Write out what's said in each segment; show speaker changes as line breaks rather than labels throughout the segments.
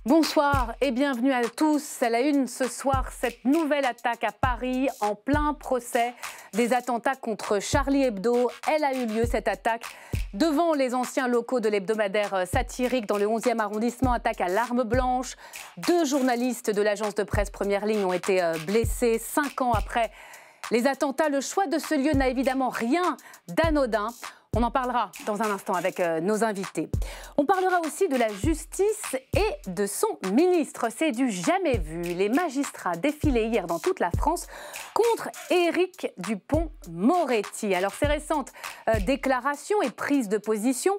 Bonsoir et bienvenue à tous. À la une ce soir, cette nouvelle attaque à Paris en plein procès des attentats contre Charlie Hebdo. Elle a eu lieu, cette attaque, devant les anciens locaux de l'hebdomadaire satirique dans le 11e arrondissement. Attaque à l'arme blanche. 2 journalistes de l'agence de presse Première Ligne ont été blessés 5 ans après les attentats. Le choix de ce lieu n'a évidemment rien d'anodin. On en parlera dans un instant avec nos invités. On parlera aussi de la justice et de son ministre. C'est du jamais vu. Les magistrats défilaient hier dans toute la France contre Éric Dupond-Moretti. Alors ces récentes déclarations et prises de position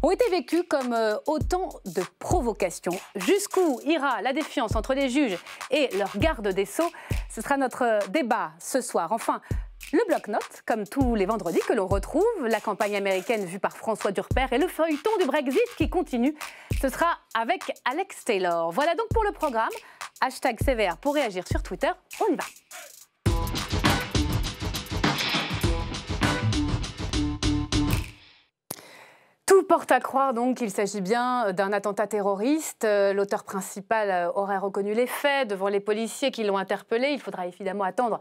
ont été vécues comme autant de provocations. Jusqu'où ira la défiance entre les juges et leur garde des Sceaux? Ce sera notre débat ce soir. Enfin, le bloc-notes, comme tous les vendredis que l'on retrouve, la campagne américaine vue par François Durper et le feuilleton du Brexit qui continue. Ce sera avec Alex Taylor. Voilà donc pour le programme. #CVR pour réagir sur Twitter. On y va. Tout porte à croire donc qu'il s'agit bien d'un attentat terroriste. L'auteur principal aurait reconnu les faits devant les policiers qui l'ont interpellé. Il faudra évidemment attendre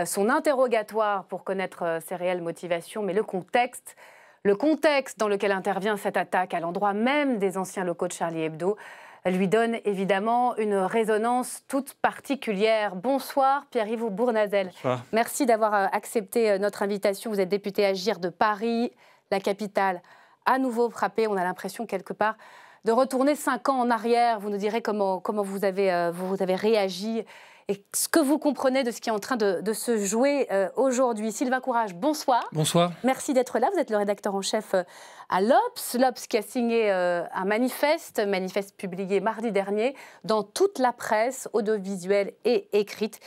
son interrogatoire pour connaître ses réelles motivations. Mais le contexte dans lequel intervient cette attaque à l'endroit même des anciens locaux de Charlie Hebdo lui donne évidemment une résonance toute particulière. Bonsoir Pierre-Yves Bournazel.
Bonsoir.
Merci d'avoir accepté notre invitation. Vous êtes député Agir de Paris, la capitale à nouveau frappée. On a l'impression quelque part de retourner 5 ans en arrière. Vous nous direz comment vous avez réagi et ce que vous comprenez de ce qui est en train de se jouer aujourd'hui. Sylvain Courage, bonsoir.
Bonsoir.
Merci d'être là. Vous êtes le rédacteur en chef à l'Obs. L'Obs qui a signé un manifeste publié mardi dernier dans toute la presse audiovisuelle et écrite.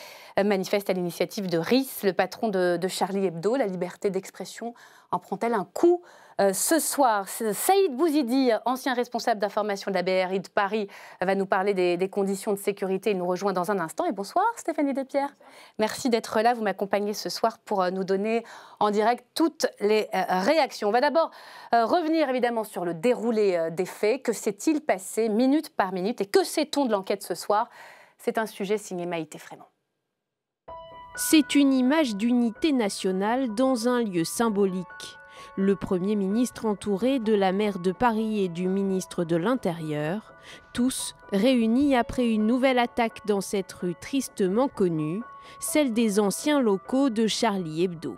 Manifeste à l'initiative de Riss, le patron de Charlie Hebdo. La liberté d'expression en prend-elle un coup ce soir? Saïd Bouzidi, ancien responsable d'information de la BRI de Paris, va nous parler des conditions de sécurité. Il nous rejoint dans un instant. Et bonsoir Stéphanie Despierres. Merci d'être là. Vous m'accompagnez ce soir pour nous donner en direct toutes les réactions. On va d'abord revenir évidemment sur le déroulé des faits. Que s'est-il passé minute par minute? Et que sait-on de l'enquête ce soir? C'est un sujet signé Maïté Frémont.
C'est une image d'unité nationale dans un lieu symbolique. Le Premier ministre entouré de la maire de Paris et du ministre de l'Intérieur, tous réunis après une nouvelle attaque dans cette rue tristement connue, celle des anciens locaux de Charlie Hebdo.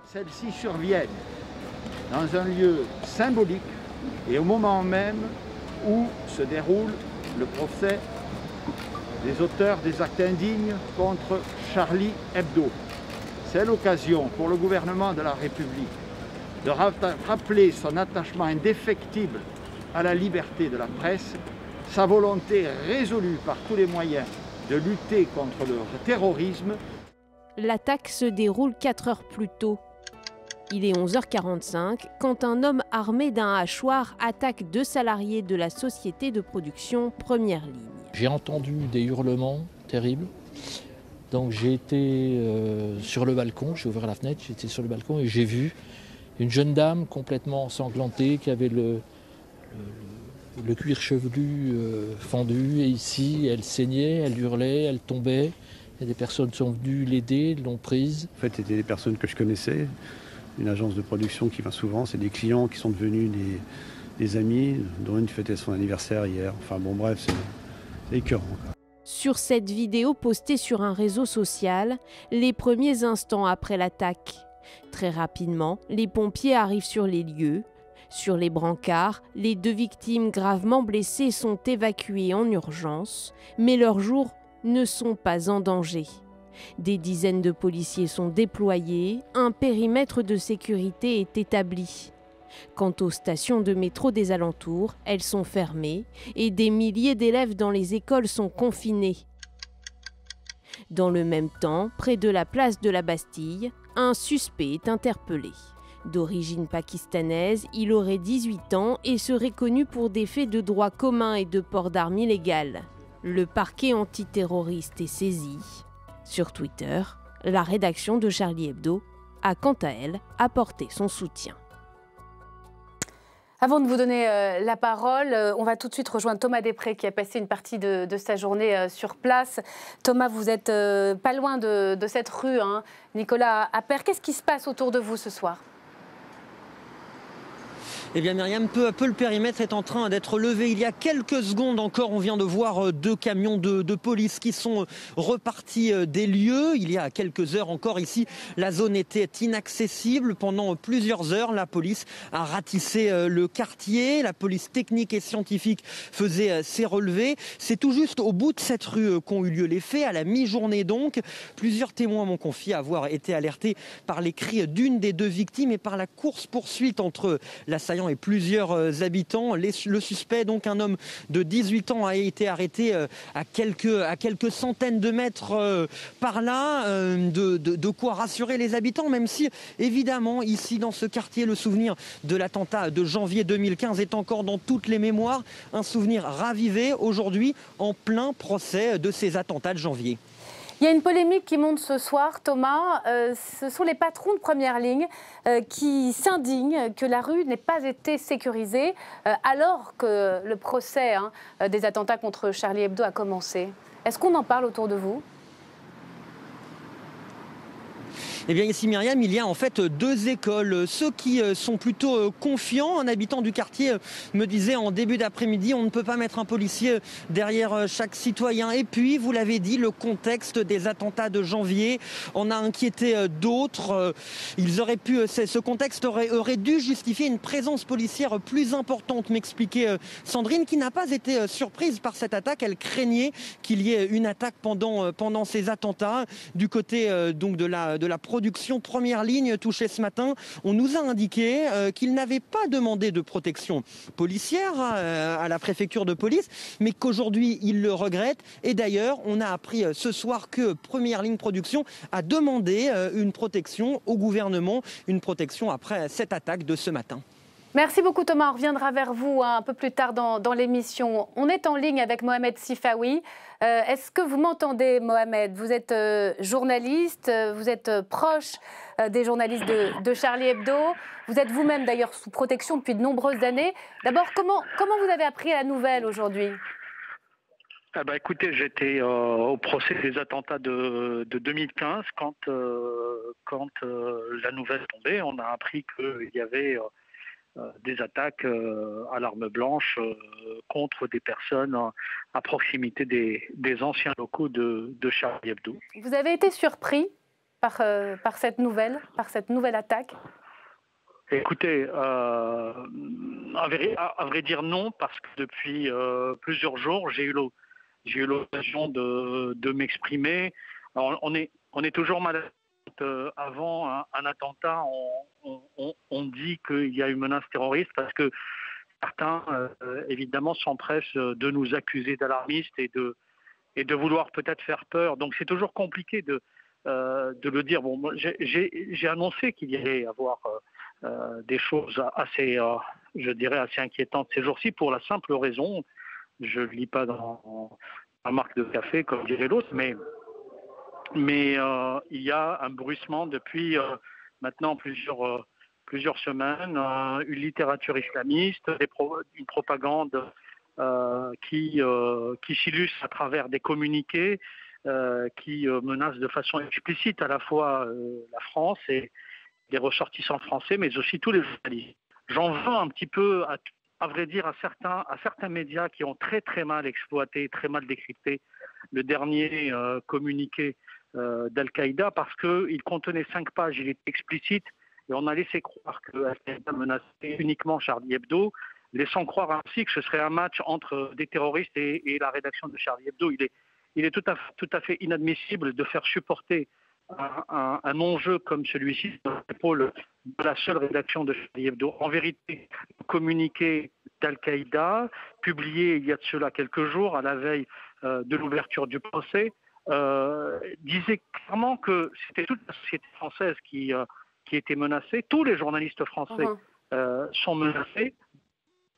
Celles-ci surviennent dans un lieu symbolique et au moment même où se déroule le procès des auteurs des actes indignes contre Charlie Hebdo. C'est l'occasion pour le gouvernement de la République de rappeler son attachement indéfectible à la liberté de la presse, sa volonté résolue par tous les moyens de lutter contre le terrorisme.
L'attaque se déroule 4 heures plus tôt. Il est 11h45 quand un homme armé d'un hachoir attaque 2 salariés de la société de production Première Ligne.
J'ai entendu des hurlements terribles. Donc j'ai été sur le balcon, j'ai ouvert la fenêtre, j'étais sur le balcon et j'ai vu une jeune dame complètement ensanglantée qui avait le cuir chevelu fendu et ici elle saignait, elle hurlait, elle tombait. Et des personnes sont venues l'aider, l'ont prise.
En fait, c'était des personnes que je connaissais, une agence de production qui vient souvent, c'est des clients qui sont devenus des amis, dont une fêtait son anniversaire hier. Enfin bon bref, c'est écœurant.
Sur cette vidéo postée sur un réseau social, les premiers instants après l'attaque. Très rapidement, les pompiers arrivent sur les lieux. Sur les brancards, les 2 victimes gravement blessées sont évacuées en urgence, mais leurs jours ne sont pas en danger. Des dizaines de policiers sont déployés, un périmètre de sécurité est établi. Quant aux stations de métro des alentours, elles sont fermées et des milliers d'élèves dans les écoles sont confinés. Dans le même temps, près de la place de la Bastille, un suspect est interpellé. D'origine pakistanaise, il aurait 18 ans et serait connu pour des faits de droit commun et de port d'armes illégales. Le parquet antiterroriste est saisi. Sur Twitter, la rédaction de Charlie Hebdo a quant à elle apporté son soutien.
Avant de vous donner la parole, on va tout de suite rejoindre Thomas Després qui a passé une partie de sa journée sur place. Thomas, vous êtes pas loin de cette rue, hein, Nicolas Appert. Qu'est-ce qui se passe autour de vous ce soir ?
Eh bien Myriam, peu à peu le périmètre est en train d'être levé. Il y a quelques secondes encore, on vient de voir 2 camions de police qui sont repartis des lieux. Il y a quelques heures encore ici, la zone était inaccessible. Pendant plusieurs heures, la police a ratissé le quartier. La police technique et scientifique faisait ses relevés. C'est tout juste au bout de cette rue qu'ont eu lieu les faits, à la mi-journée donc. Plusieurs témoins m'ont confié avoir été alertés par les cris d'une des 2 victimes et par la course-poursuite entre l'assaillant et plusieurs habitants. Le suspect, donc un homme de 18 ans, a été arrêté à quelques centaines de mètres par là. De quoi rassurer les habitants, même si évidemment ici dans ce quartier le souvenir de l'attentat de janvier 2015 est encore dans toutes les mémoires. Un souvenir ravivé aujourd'hui en plein procès de ces attentats de janvier.
Il y a une polémique qui monte ce soir, Thomas. Ce sont les patrons de première ligne qui s'indignent que la rue n'ait pas été sécurisée alors que le procès des attentats contre Charlie Hebdo a commencé. Est-ce qu'on en parle autour de vous ?
Eh bien ici Myriam, il y a en fait 2 écoles. Ceux qui sont plutôt confiants, un habitant du quartier me disait en début d'après-midi, on ne peut pas mettre un policier derrière chaque citoyen. Et puis, vous l'avez dit, le contexte des attentats de janvier en a inquiété d'autres. Ce contexte aurait dû justifier une présence policière plus importante, m'expliquait Sandrine, qui n'a pas été surprise par cette attaque. Elle craignait qu'il y ait une attaque pendant ces attentats. Du côté donc de la production première ligne touchée ce matin, on nous a indiqué qu'ils n'avaient pas demandé de protection policière à la préfecture de police, mais qu'aujourd'hui ils le regrettent. Et d'ailleurs, on a appris ce soir que première ligne production a demandé une protection au gouvernement, une protection après cette attaque de ce matin.
Merci beaucoup Thomas, on reviendra vers vous un peu plus tard dans l'émission. On est en ligne avec Mohamed Sifawi. Est-ce que vous m'entendez Mohamed ? Vous êtes journaliste, vous êtes proche des journalistes de Charlie Hebdo. Vous êtes vous-même d'ailleurs sous protection depuis de nombreuses années. D'abord, comment vous avez appris la nouvelle aujourd'hui ?
Écoutez, j'étais au procès des attentats de 2015 quand la nouvelle est tombée. On a appris qu'il y avait des attaques à l'arme blanche contre des personnes à proximité des anciens locaux de Charlie Hebdo.
Vous avez été surpris par cette nouvelle attaque ?
Écoutez, à vrai dire non, parce que depuis plusieurs jours, j'ai eu l'occasion de m'exprimer. Alors, on est toujours malade. Avant un attentat, on dit qu'il y a une menace terroriste parce que certains, évidemment, s'empressent de nous accuser d'alarmistes et de vouloir peut-être faire peur. Donc c'est toujours compliqué de le dire. Bon, moi, j'ai annoncé qu'il y allait avoir des choses assez, je dirais, assez inquiétantes ces jours-ci pour la simple raison, je ne lis pas dans ma marque de café comme dirait l'autre, mais il y a un bruissement depuis maintenant plusieurs semaines, une littérature islamiste, une propagande qui s'illustre à travers des communiqués qui menacent de façon explicite à la fois la France et les ressortissants français, mais aussi tous les journalistes. J'en veux un petit peu, à vrai dire, à certains médias qui ont très très mal exploité, très mal décrypté le dernier communiqué d'Al-Qaïda parce qu'il contenait 5 pages, il était explicite et on a laissé croire que Al-Qaïda menaçait uniquement Charlie Hebdo, laissant croire ainsi que ce serait un match entre des terroristes et la rédaction de Charlie Hebdo. Il est tout à fait inadmissible de faire supporter un non-jeu comme celui-ci sur l'épaule de la seule rédaction de Charlie Hebdo. En vérité, le communiqué d'Al-Qaïda, publié il y a de cela quelques jours, à la veille de l'ouverture du procès, disait clairement que c'était toute la société française qui était menacée. Tous les journalistes français sont menacés.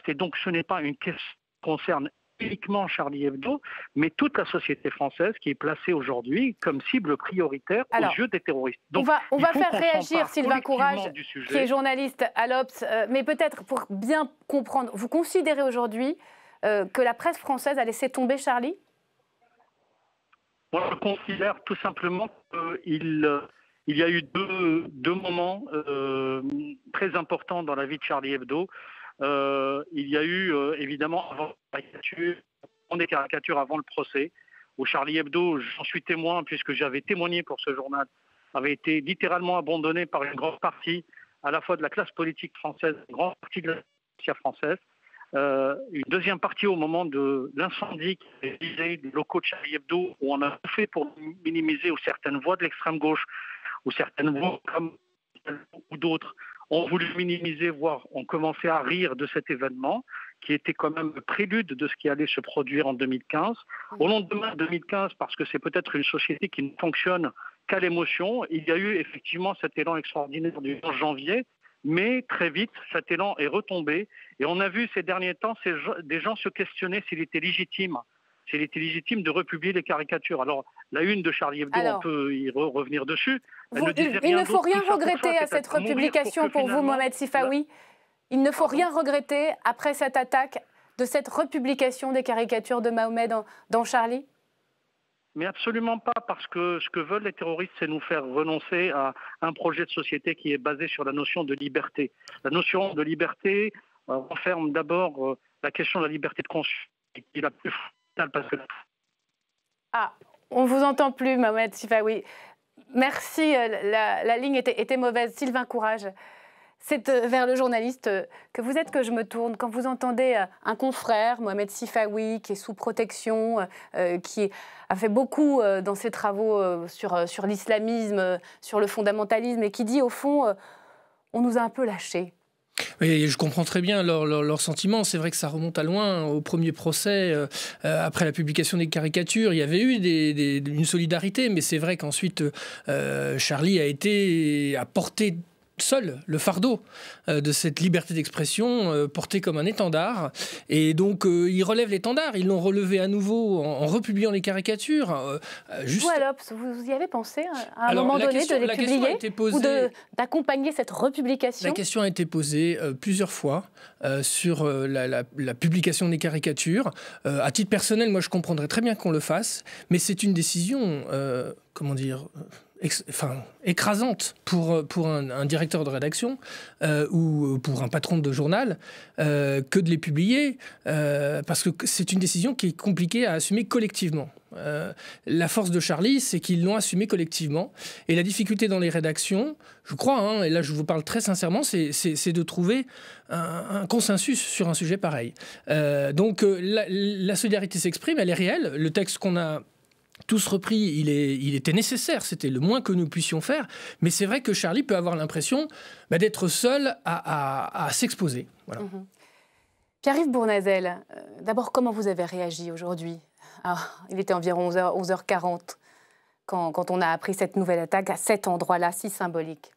Et donc ce n'est pas une question qui concerne uniquement Charlie Hebdo, mais toute la société française qui est placée aujourd'hui comme cible prioritaire aux yeux des terroristes.
Donc, on va faire réagir Sylvain Courage, qui est journaliste à l'Obs, mais peut-être pour bien comprendre, vous considérez aujourd'hui que la presse française a laissé tomber Charlie ?
Moi, je considère tout simplement qu'il y a eu deux moments très importants dans la vie de Charlie Hebdo. Il y a eu évidemment avant des caricatures avant le procès, où Charlie Hebdo, j'en suis témoin puisque j'avais témoigné pour ce journal, avait été littéralement abandonné par une grande partie à la fois de la classe politique française, une grande partie de la société française. Une deuxième partie au moment de l'incendie qui avait visé des locaux de Charlie Hebdo, où on a tout fait pour minimiser, où certaines voix de l'extrême gauche, ou certaines voix comme ou d'autres ont voulu minimiser, voire ont commencé à rire de cet événement, qui était quand même le prélude de ce qui allait se produire en 2015. Au lendemain de 2015, parce que c'est peut-être une société qui ne fonctionne qu'à l'émotion, il y a eu effectivement cet élan extraordinaire du 11 janvier, mais très vite, cet élan est retombé. Et on a vu ces derniers temps des gens se questionner s'il était légitime de republier les caricatures. Alors, la une de Charlie Hebdo, on peut y revenir dessus.
Il ne faut rien regretter à cette republication pour vous, Mohamed Sifawi. Il ne faut rien regretter après cette attaque de cette republication des caricatures de Mahomet dans Charlie ?
Mais absolument pas, parce que ce que veulent les terroristes, c'est nous faire renoncer à un projet de société qui est basé sur la notion de liberté. La notion de liberté renferme d'abord la question de la liberté de conscience, qui est la plus fondamentale. Parce que...
Ah, on ne vous entend plus, Mohamed Sifawi. Merci, la ligne était mauvaise. Sylvain Courage, c'est vers le journaliste que vous êtes que je me tourne. Quand vous entendez un confrère, Mohamed Sifawi, qui est sous protection, qui a fait beaucoup dans ses travaux sur l'islamisme, sur le fondamentalisme, et qui dit, au fond, on nous a un peu lâchés.
Oui, je comprends très bien leur sentiment. C'est vrai que ça remonte à loin. Au premier procès, après la publication des caricatures, il y avait eu une solidarité, mais c'est vrai qu'ensuite, Charlie a porté seul le fardeau de cette liberté d'expression portée comme un étendard. Et donc, ils relèvent l'étendard. Ils l'ont relevé à nouveau en republiant les caricatures.
Vous, à l'Obs, vous y avez pensé à un moment donné de les publier ou d'accompagner cette republication ?
La question a été posée plusieurs fois sur la publication des caricatures. À titre personnel, moi, je comprendrais très bien qu'on le fasse, mais c'est une décision, écrasante pour un directeur de rédaction ou pour un patron de journal que de les publier parce que c'est une décision qui est compliquée à assumer collectivement. La force de Charlie, c'est qu'ils l'ont assumé collectivement, et la difficulté dans les rédactions, je crois, et là je vous parle très sincèrement, c'est de trouver un consensus sur un sujet pareil. Donc la solidarité s'exprime, elle est réelle. Le texte qu'on a tous repris, il était nécessaire, c'était le moins que nous puissions faire, mais c'est vrai que Charlie peut avoir l'impression d'être seul à s'exposer. Voilà.
Pierre-Yves Bournazel, d'abord, comment vous avez réagi aujourd'hui ? Il était environ 11h40 quand on a appris cette nouvelle attaque à cet endroit-là, si symbolique.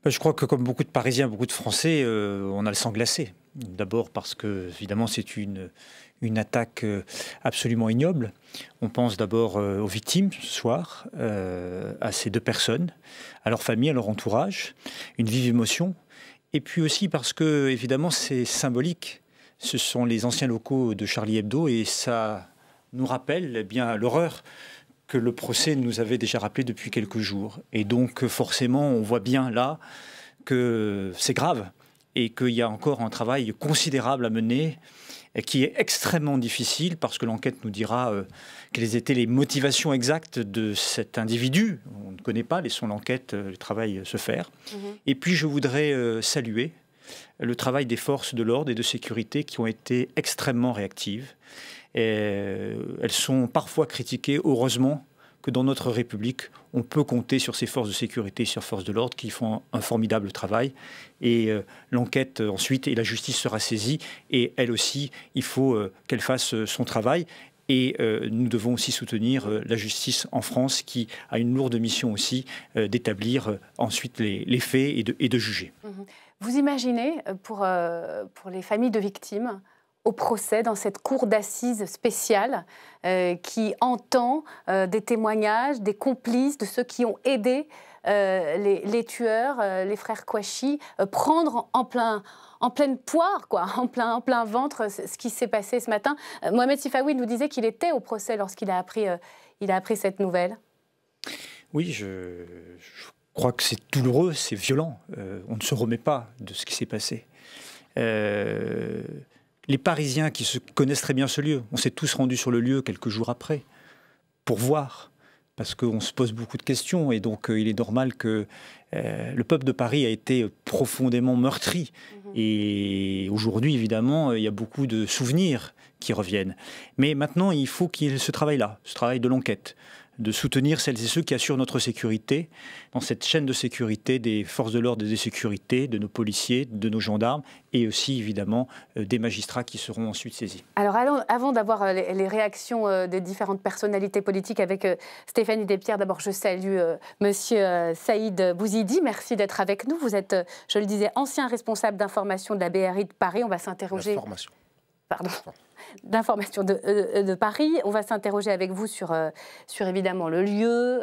Je crois que comme beaucoup de Parisiens, beaucoup de Français, on a le sang glacé. D'abord parce que, évidemment, c'est une attaque absolument ignoble. On pense d'abord aux victimes ce soir, à ces deux personnes, à leur famille, à leur entourage, une vive émotion. Et puis aussi parce que, évidemment, c'est symbolique. Ce sont les anciens locaux de Charlie Hebdo et ça nous rappelle bien l'horreur que le procès nous avait déjà rappelé depuis quelques jours. Et donc, forcément, on voit bien là que c'est grave et qu'il y a encore un travail considérable à mener et qui est extrêmement difficile parce que l'enquête nous dira quelles étaient les motivations exactes de cet individu. On ne connaît pas, laissons l'enquête, le travail se faire. Et puis, je voudrais saluer le travail des forces de l'ordre et de sécurité qui ont été extrêmement réactives. Et elles sont parfois critiquées, heureusement que dans notre République, on peut compter sur ces forces de sécurité, sur les forces de l'ordre qui font un formidable travail. Et l'enquête ensuite et la justice sera saisie. Et elle aussi, il faut qu'elle fasse son travail. Et nous devons aussi soutenir la justice en France qui a une lourde mission aussi d'établir ensuite les faits et de juger.
Vous imaginez, pour les familles de victimes, au procès dans cette cour d'assises spéciale qui entend des témoignages, des complices de ceux qui ont aidé les tueurs, les frères Kouachi, prendre en pleine poire, quoi, en plein ventre, ce qui s'est passé ce matin. Mohamed Sifawi nous disait qu'il était au procès lorsqu'il a appris cette nouvelle.
Oui, je crois que c'est douloureux, c'est violent. On ne se remet pas de ce qui s'est passé. Les Parisiens qui se connaissent très bien ce lieu, on s'est tous rendus sur le lieu quelques jours après pour voir, parce qu'on se pose beaucoup de questions et donc il est normal que le peuple de Paris a été profondément meurtri. Et aujourd'hui, évidemment, il y a beaucoup de souvenirs qui reviennent. Mais maintenant, il faut qu'il y ait ce travail-là, ce travail de l'enquête, de soutenir celles et ceux qui assurent notre sécurité, dans cette chaîne de sécurité des forces de l'ordre et des sécurités, de nos policiers, de nos gendarmes, et aussi évidemment des magistrats qui seront ensuite saisis.
Alors avant d'avoir les réactions des différentes personnalités politiques avec Stéphanie Despierres, d'abord je salue Monsieur Saïd Bouzidi, merci d'être avec nous. Vous êtes, je le disais, ancien responsable d'information de la BRI de Paris. On va s'interroger... D'information de Paris. On va s'interroger avec vous sur évidemment le lieu,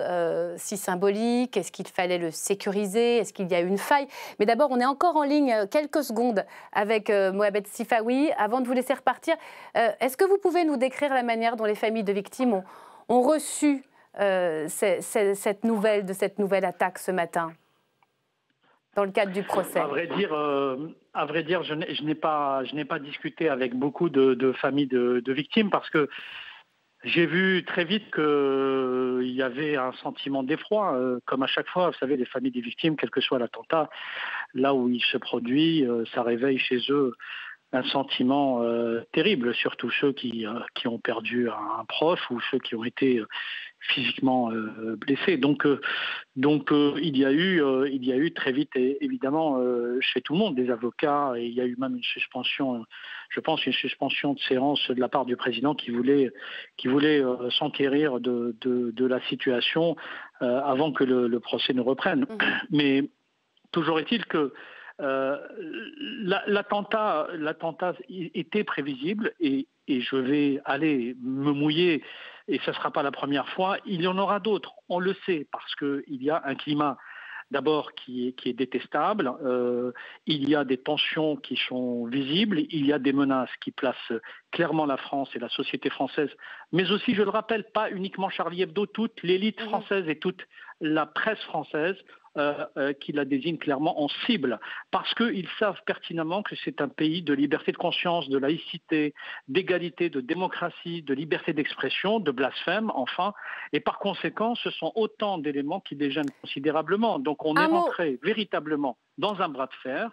si symbolique, est-ce qu'il fallait le sécuriser, est-ce qu'il y a eu une faille. Mais d'abord, on est encore en ligne quelques secondes avec Mohamed Sifawi. Avant de vous laisser repartir, est-ce que vous pouvez nous décrire la manière dont les familles de victimes ont reçu cette nouvelle attaque ce matin dans le cadre du procès?
À vrai dire, je n'ai pas discuté avec beaucoup de familles de victimes parce que j'ai vu très vite qu'il y avait un sentiment d'effroi. Comme à chaque fois, vous savez, les familles des victimes, quel que soit l'attentat, là où il se produit, ça réveille chez eux un sentiment terrible, surtout ceux qui ont perdu un proche ou ceux qui ont été physiquement blessés. Donc il y a eu très vite, évidemment, chez tout le monde, des avocats, et il y a eu même une suspension, je pense, une suspension de séance de la part du président qui voulait s'enquérir de la situation avant que le procès ne reprenne. Mais toujours est-il que l'attentat était prévisible et je vais aller me mouiller et ce ne sera pas la première fois. Il y en aura d'autres, on le sait, parce qu'il y a un climat d'abord qui est détestable, il y a des tensions qui sont visibles, il y a des menaces qui placent clairement la France et la société française, mais aussi, je le rappelle, pas uniquement Charlie Hebdo, toute l'élite française et toute la presse française qui la désigne clairement en cible, parce qu'ils savent pertinemment que c'est un pays de liberté de conscience, de laïcité, d'égalité, de démocratie, de liberté d'expression, de blasphème, enfin, et par conséquent, ce sont autant d'éléments qui les gênent considérablement. Donc on est rentré véritablement dans un bras de fer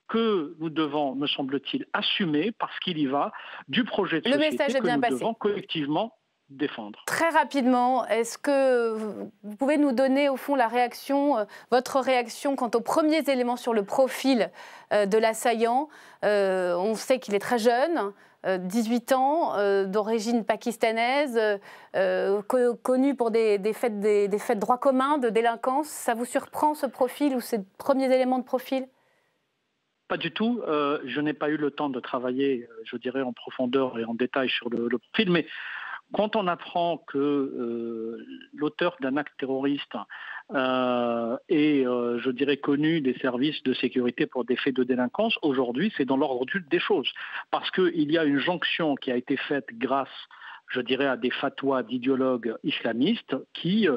que nous devons, me semble-t-il, assumer, parce qu'il y va du projet de société que nous devons collectivement défendre.
Très rapidement, est-ce que vous pouvez nous donner au fond votre réaction quant aux premiers éléments sur le profil de l'assaillant? On sait qu'il est très jeune, 18 ans, d'origine pakistanaise, connu pour des faits de droit commun, de délinquance. Ça vous surprend ce profil ou ces premiers éléments de profil?
Pas du tout. Je n'ai pas eu le temps de travailler, je dirais, en profondeur et en détail sur le profil, mais quand on apprend que l'auteur d'un acte terroriste est, je dirais, connu des services de sécurité pour des faits de délinquance, aujourd'hui, c'est dans l'ordre des choses. Parce qu'il y a une jonction qui a été faite grâce, je dirais, à des fatwas d'idéologues islamistes qui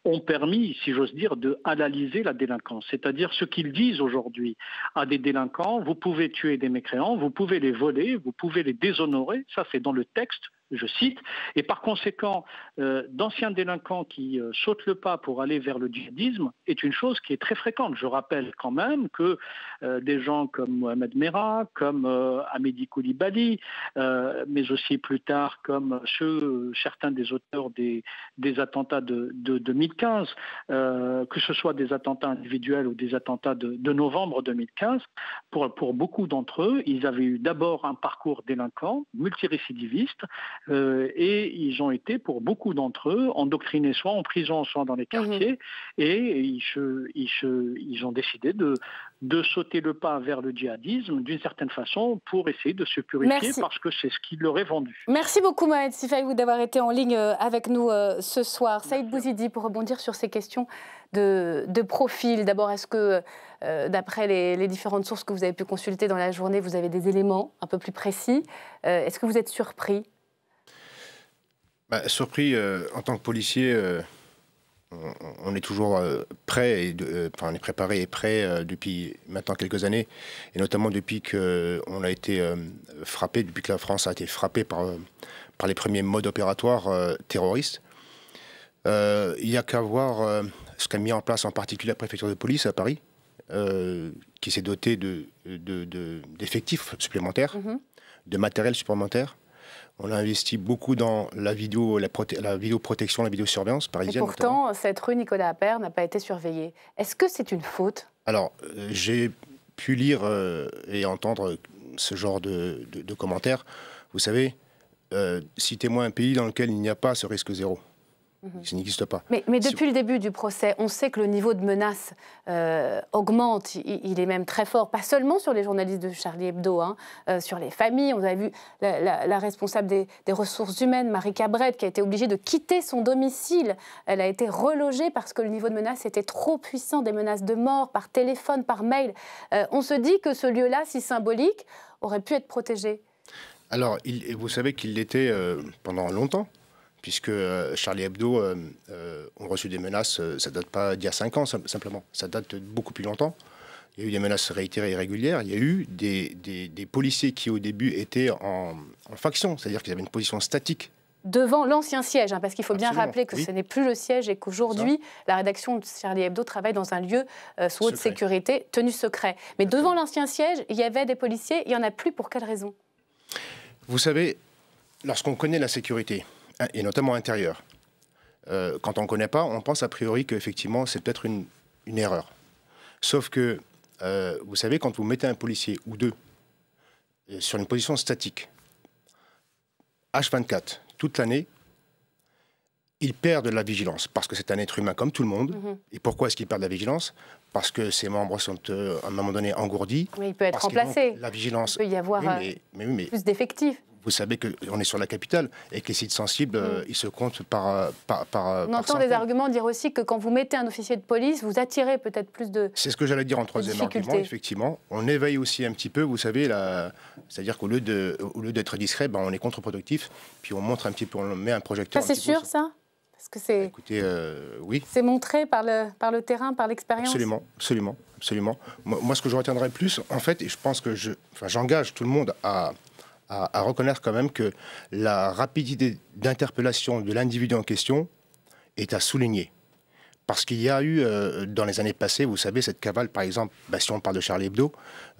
ont permis, si j'ose dire, de halaliser la délinquance. C'est-à-dire ce qu'ils disent aujourd'hui à des délinquants: vous pouvez tuer des mécréants, vous pouvez les voler, vous pouvez les déshonorer, ça c'est dans le texte, je cite, et par conséquent, d'anciens délinquants qui sautent le pas pour aller vers le djihadisme est une chose qui est très fréquente. Je rappelle quand même que des gens comme Mohamed Merah, comme Hamidi Koulibaly, mais aussi plus tard comme certains des auteurs des attentats de 2015, que ce soit des attentats individuels ou des attentats de novembre 2015, pour beaucoup d'entre eux, ils avaient eu d'abord un parcours délinquant, multirécidiviste, et ils ont été, pour beaucoup d'entre eux, endoctrinés soit en prison, soit dans les quartiers, et ils ont décidé de sauter le pas vers le djihadisme d'une certaine façon pour essayer de se purifier parce que c'est ce qui leur est vendu.
Merci beaucoup Mohamed Sifaï d'avoir été en ligne avec nous ce soir. Saïd Bouzidi, pour rebondir sur ces questions de profil. D'abord, est-ce que, d'après les différentes sources que vous avez pu consulter dans la journée, vous avez des éléments un peu plus précis? Est-ce que vous êtes surpris?
Surpris, en tant que policier, on est toujours prêt, on est préparé et prêt depuis maintenant quelques années, et notamment depuis qu'on a été frappé, depuis que la France a été frappée par les premiers modes opératoires terroristes. Il n'y a qu'à voir ce qu'a mis en place en particulier la préfecture de police à Paris, qui s'est dotée d'effectifs supplémentaires, de matériel supplémentaire. On a investi beaucoup dans la vidéoprotection, la vidéosurveillance parisienne.
Et pourtant, notamment, cette rue Nicolas Appert n'a pas été surveillée. Est-ce que c'est une faute?
Alors, j'ai pu lire et entendre ce genre de commentaires. Vous savez, citez-moi un pays dans lequel il n'y a pas ce risque zéro. Ça n'existe pas.
Mais depuis le début du procès, on sait que le niveau de menace augmente, il est même très fort, pas seulement sur les journalistes de Charlie Hebdo, sur les familles. On a vu la responsable des ressources humaines, Marie Cabret, qui a été obligée de quitter son domicile. Elle a été relogée parce que le niveau de menace était trop puissant, des menaces de mort par téléphone, par mail. On se dit que ce lieu-là, si symbolique, aurait pu être protégé.
Alors, vous savez qu'il l'était pendant longtemps, puisque Charlie Hebdo ont reçu des menaces, ça ne date pas d'il y a 5 ans simplement, ça date de beaucoup plus longtemps. Il y a eu des menaces réitérées et régulières, il y a eu des policiers qui au début étaient en faction, c'est-à-dire qu'ils avaient une position statique.
Devant l'ancien siège, parce qu'il faut bien rappeler que ce n'est plus le siège et qu'aujourd'hui, la rédaction de Charlie Hebdo travaille dans un lieu sous haute sécurité, tenu secret. Mais devant l'ancien siège, il y avait des policiers, il n'y en a plus, pour quelle raison?
Vous savez, lorsqu'on connaît la sécurité, et notamment intérieure, quand on ne connaît pas, on pense a priori qu'effectivement, c'est peut-être une erreur. Sauf que, vous savez, quand vous mettez un policier ou deux sur une position statique, H24, toute l'année, il perd de la vigilance, parce que c'est un être humain comme tout le monde. Et pourquoi est-ce qu'il perd de la vigilance? Parce que ses membres sont à un moment donné engourdis.
Mais il peut être remplacé.
La vigilance.
Il peut y avoir plus d'effectifs.
Vous savez qu'on est sur la capitale et que les sites sensibles, ils se comptent par
On entend des arguments dire aussi que quand vous mettez un officier de police, vous attirez peut-être plus de...
C'est ce que j'allais dire en troisième argument, effectivement. On éveille aussi un petit peu, vous savez, c'est-à-dire qu'au lieu d'être discret, on est contre-productif, puis on montre un petit peu, on met un projecteur.
Ça, c'est sûr, ça? Parce que c'est...
Écoutez, oui.
C'est montré par le terrain, par l'expérience?
Absolument. Moi, ce que je retiendrai plus, en fait, et je pense que j'engage tout le monde à reconnaître quand même que la rapidité d'interpellation de l'individu en question est à souligner. Parce qu'il y a eu, dans les années passées, vous savez, cette cavale, par exemple, si on parle de Charlie Hebdo,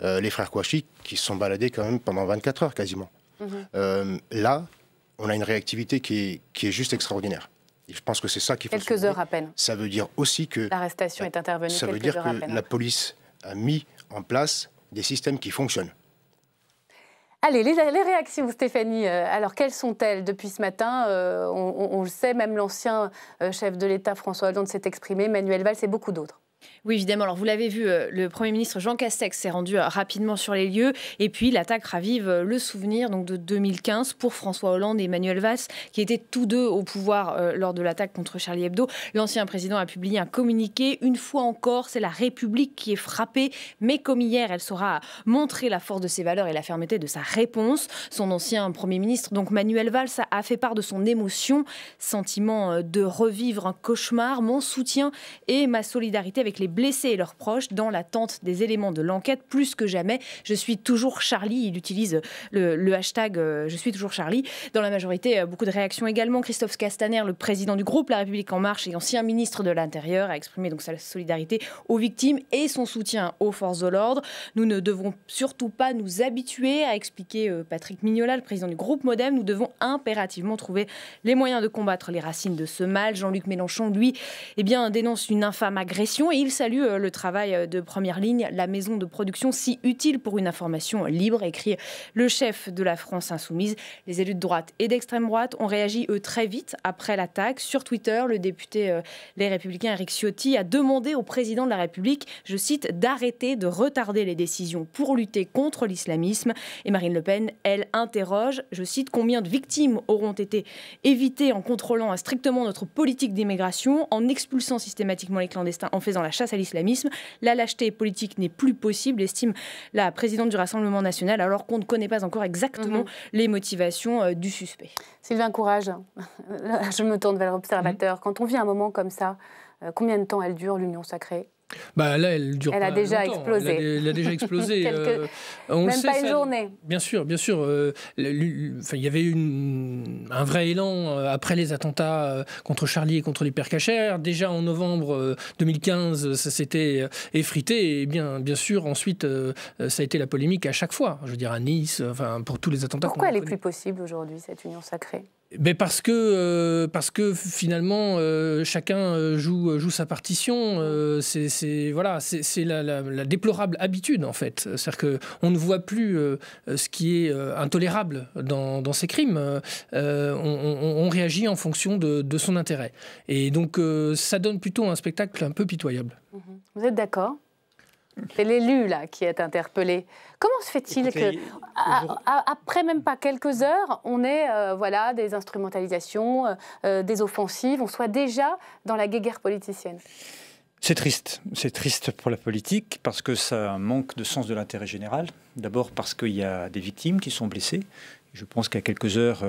les frères Kouachi, qui se sont baladés quand même pendant 24 heures quasiment. Là, on a une réactivité qui est juste extraordinaire. Et je pense que c'est ça qu'il faut
Quelques heures à peine.
Ça veut dire aussi que...
L'arrestation est intervenue quelques heures à peine.
Ça veut dire que la police a mis en place des systèmes qui fonctionnent.
Allez, les réactions, Stéphanie, alors quelles sont-elles depuis ce matin? On le sait, même l'ancien chef de l'État, François Hollande, s'est exprimé, Manuel Valls et beaucoup d'autres.
Oui, évidemment. Alors, vous l'avez vu, le Premier ministre Jean Castex s'est rendu rapidement sur les lieux. Et puis, l'attaque ravive le souvenir de 2015 pour François Hollande et Manuel Valls, qui étaient tous deux au pouvoir lors de l'attaque contre Charlie Hebdo. L'ancien président a publié un communiqué. Une fois encore, c'est la République qui est frappée. Mais comme hier, elle saura montrer la force de ses valeurs et la fermeté de sa réponse. Son ancien Premier ministre, donc Manuel Valls, a fait part de son émotion, sentiment de revivre un cauchemar. Mon soutien et ma solidarité avec les blessés et leurs proches dans l'attente des éléments de l'enquête. Plus que jamais, je suis toujours Charlie. Il utilise le hashtag je suis toujours Charlie. Dans la majorité, beaucoup de réactions également. Christophe Castaner, le président du groupe La République En Marche et ancien ministre de l'Intérieur, a exprimé donc sa solidarité aux victimes et son soutien aux forces de l'ordre. Nous ne devons surtout pas nous habituer, a expliqué Patrick Mignola, le président du groupe Modem. Nous devons impérativement trouver les moyens de combattre les racines de ce mal. Jean-Luc Mélenchon, lui, dénonce une infâme agression et
il salue le travail de Première Ligne, la maison de production si utile pour une information libre, écrit le chef de la France Insoumise. Les élus de droite et d'extrême droite ont réagi, eux, très vite après l'attaque. Sur Twitter, le député Les Républicains Éric Ciotti a demandé au président de la République, je cite, d'arrêter de retarder les décisions pour lutter contre l'islamisme. Et Marine Le Pen, elle, interroge, je cite, combien de victimes auront été évitées en contrôlant strictement notre politique d'immigration, en expulsant systématiquement les clandestins, en faisant la chasse à l'islamisme. La lâcheté politique n'est plus possible, estime la présidente du Rassemblement national, alors qu'on ne connaît pas encore exactement les motivations du suspect.
Sylvain Courage, je me tourne vers l'observateur. Quand on vit un moment comme ça, combien de temps elle dure, l'union sacrée ?
Bah là, elle dure.
Elle a déjà explosé.
Elle a déjà explosé.
On même pas une journée.
Bien sûr, bien sûr. Il y avait un vrai élan après les attentats contre Charlie et contre l'Hypercacher. Déjà en novembre 2015, ça s'était effrité. Et bien sûr, ensuite, ça a été la polémique à chaque fois. Je veux dire à Nice, pour tous les attentats.
Pourquoi elle est plus possible aujourd'hui, cette union sacrée ?
Parce que finalement chacun joue sa partition. C'est la déplorable habitude en fait. C'est-à-dire qu'on ne voit plus ce qui est intolérable dans ces crimes. On réagit en fonction de son intérêt. Et donc ça donne plutôt un spectacle un peu pitoyable.
Vous êtes d'accord ? C'est l'élu là qui est interpellé. Comment se fait-il que, après même pas quelques heures, on ait des instrumentalisations, des offensives, on soit déjà dans la guéguerre politicienne ?
C'est triste pour la politique parce que ça manque de sens de l'intérêt général. D'abord parce qu'il y a des victimes qui sont blessées. Je pense qu'à quelques heures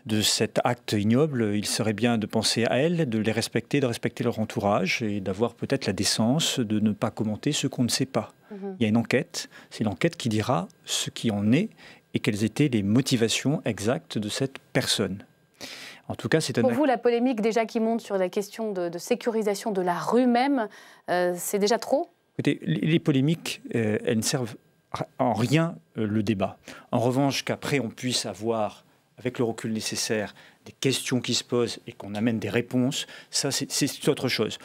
de cet acte ignoble, il serait bien de penser à elles, de les respecter, de respecter leur entourage et d'avoir peut-être la décence de ne pas commenter ce qu'on ne sait pas. Il y a une enquête, c'est l'enquête qui dira ce qui en est et quelles étaient les motivations exactes de cette personne. En tout cas, c'est
Pour vous, la polémique déjà qui monte sur la question de sécurisation de la rue même, c'est déjà trop ?
Écoutez, les polémiques, elles ne servent en rien le débat. En revanche, qu'après on puisse avoir avec le recul nécessaire, des questions qui se posent et qu'on amène des réponses, ça c'est autre chose.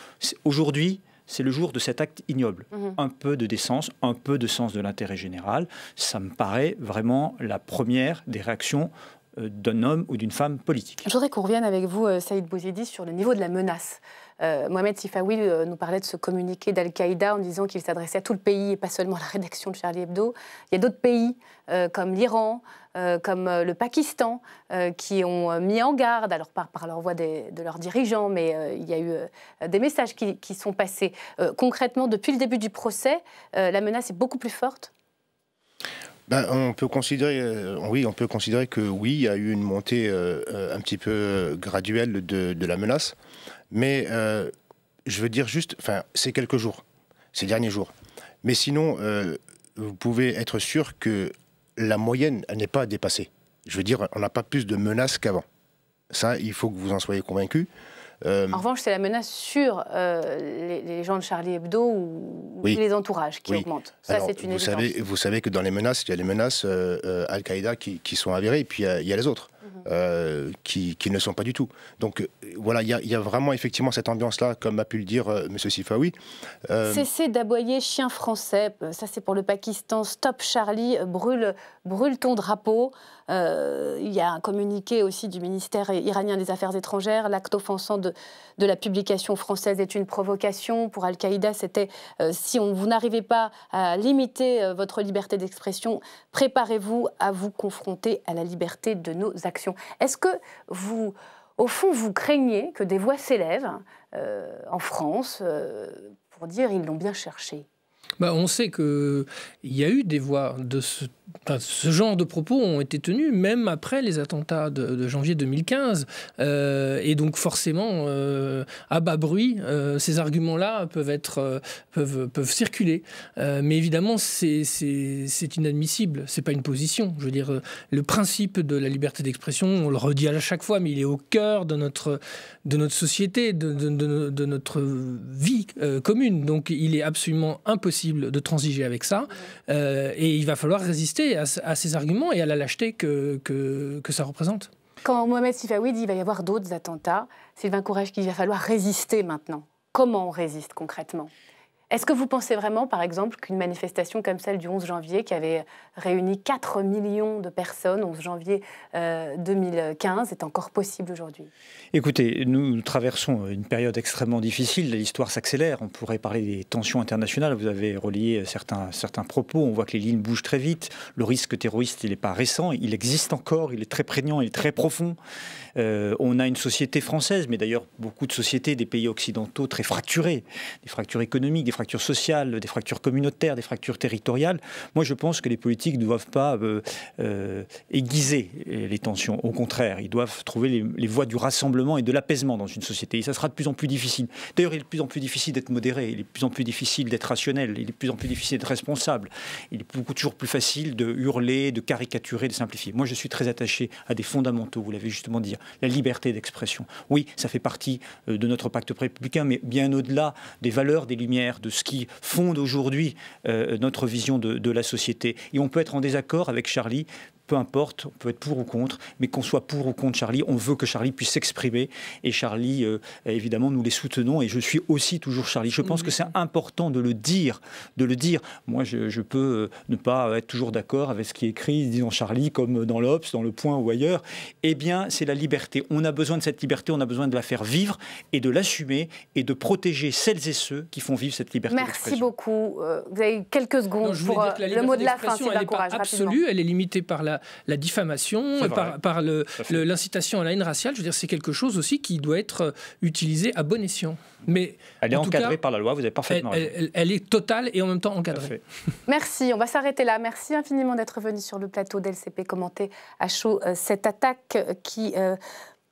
Aujourd'hui, c'est le jour de cet acte ignoble. Un peu de décence, un peu de sens de l'intérêt général, ça me paraît vraiment la première des réactions d'un homme ou d'une femme politique.
Je voudrais qu'on revienne avec vous, Saïd Bouzidi, sur le niveau de la menace. Mohamed Sifawi nous parlait de ce communiqué d'Al-Qaïda en disant qu'il s'adressait à tout le pays et pas seulement à la rédaction de Charlie Hebdo. Il y a d'autres pays comme l'Iran, comme le Pakistan, qui ont mis en garde, alors par leur voix de leurs dirigeants, mais il y a eu des messages qui sont passés. Concrètement, depuis le début du procès, la menace est beaucoup plus forte.
On peut considérer que oui, il y a eu une montée un petit peu graduelle de la menace, mais je veux dire juste, c'est quelques jours, ces derniers jours. Mais sinon, vous pouvez être sûr que la moyenne, elle n'est pas dépassée. Je veux dire, on n'a pas plus de menaces qu'avant. Ça, il faut que vous en soyez convaincus.
En revanche, c'est la menace sur les gens de Charlie Hebdo ou les entourages qui augmentent. Ça, c'est une évidence.
Vous savez que dans les menaces, il y a les menaces Al-Qaïda qui sont avérées, et puis il y a les autres qui ne le sont pas du tout. Donc voilà, il y a vraiment effectivement cette ambiance-là, comme a pu le dire M. Sifawi.
Cessez d'aboyer chien français, ça c'est pour le Pakistan. Stop Charlie, brûle ton drapeau. Il y a un communiqué aussi du ministère iranien des Affaires étrangères. L'acte offensant de la publication française est une provocation. Pour Al-Qaïda, c'était si vous n'arrivez pas à limiter votre liberté d'expression, préparez-vous à vous confronter à la liberté de nos actions. Est-ce que vous, au fond, vous craignez que des voix s'élèvent en France pour dire ils l'ont bien cherché ?
On sait qu'il y a eu des voix de ce genre de propos ont été tenus même après les attentats de janvier 2015. Et donc forcément, à bas bruit, ces arguments-là peuvent circuler. Mais évidemment, c'est inadmissible. C'est pas une position. Je veux dire, le principe de la liberté d'expression, on le redit à chaque fois, mais il est au cœur de notre société, de notre vie commune. Donc il est absolument impossible de transiger avec ça. Et il va falloir résister à ces arguments et à la lâcheté que ça représente.
Quand Mohamed Sifawi dit qu'il va y avoir d'autres attentats, Sylvain Courage, qu'il va falloir résister maintenant. comment on résiste concrètement? Est-ce que vous pensez vraiment, par exemple, qu'une manifestation comme celle du 11 janvier, qui avait réuni 4 millions de personnes, 11 janvier 2015, est encore possible aujourd'hui?
Écoutez, nous traversons une période extrêmement difficile. L'histoire s'accélère. On pourrait parler des tensions internationales. Vous avez relié certains propos. On voit que les lignes bougent très vite. Le risque terroriste, il n'est pas récent. Il existe encore. Il est très prégnant. Il est très profond. On a une société française, mais d'ailleurs beaucoup de sociétés des pays occidentaux très fracturées. Des fractures économiques, des fractures sociales, des fractures communautaires, des fractures territoriales. Moi, je pense que les politiques ne doivent pas aiguiser les tensions. Au contraire, ils doivent trouver les voies du rassemblement et de l'apaisement dans une société. Et ça sera de plus en plus difficile. D'ailleurs, il est de plus en plus difficile d'être modéré, il est de plus en plus difficile d'être rationnel, il est de plus en plus difficile d'être responsable. Il est toujours plus facile de hurler, de caricaturer, de simplifier. Moi, je suis très attaché à des fondamentaux, vous l'avez justement dit, la liberté d'expression. Oui, ça fait partie de notre pacte républicain, mais bien au-delà des valeurs, des lumières, de ce qui fonde aujourd'hui notre vision de la société. Et on peut être en désaccord avec Charlie, peu importe, on peut être pour ou contre, mais qu'on soit pour ou contre Charlie, on veut que Charlie puisse s'exprimer. Et Charlie, évidemment, nous les soutenons. Et je suis aussi toujours Charlie. Je pense que c'est important de le dire. Moi, je peux ne pas être toujours d'accord avec ce qui est écrit, disons Charlie, comme dans l'Obs, dans Le Point ou ailleurs. Eh bien, c'est la liberté. On a besoin de cette liberté, on a besoin de la faire vivre et de l'assumer et de protéger celles et ceux qui font vivre cette liberté d'expression.
Merci beaucoup. Vous avez quelques secondes pour le mot de la fin, Sylvain Courage.
Elle n'est pas absolue, elle est limitée par la diffamation, par l'incitation à la haine raciale. Je veux dire, c'est quelque chose aussi qui doit être utilisé à bon escient. Mais
elle est encadrée par la loi, vous avez parfaitement raison.
Elle est totale et en même temps encadrée.
Merci, on va s'arrêter là. Merci infiniment d'être venu sur le plateau d'LCP commenter à chaud cette attaque qui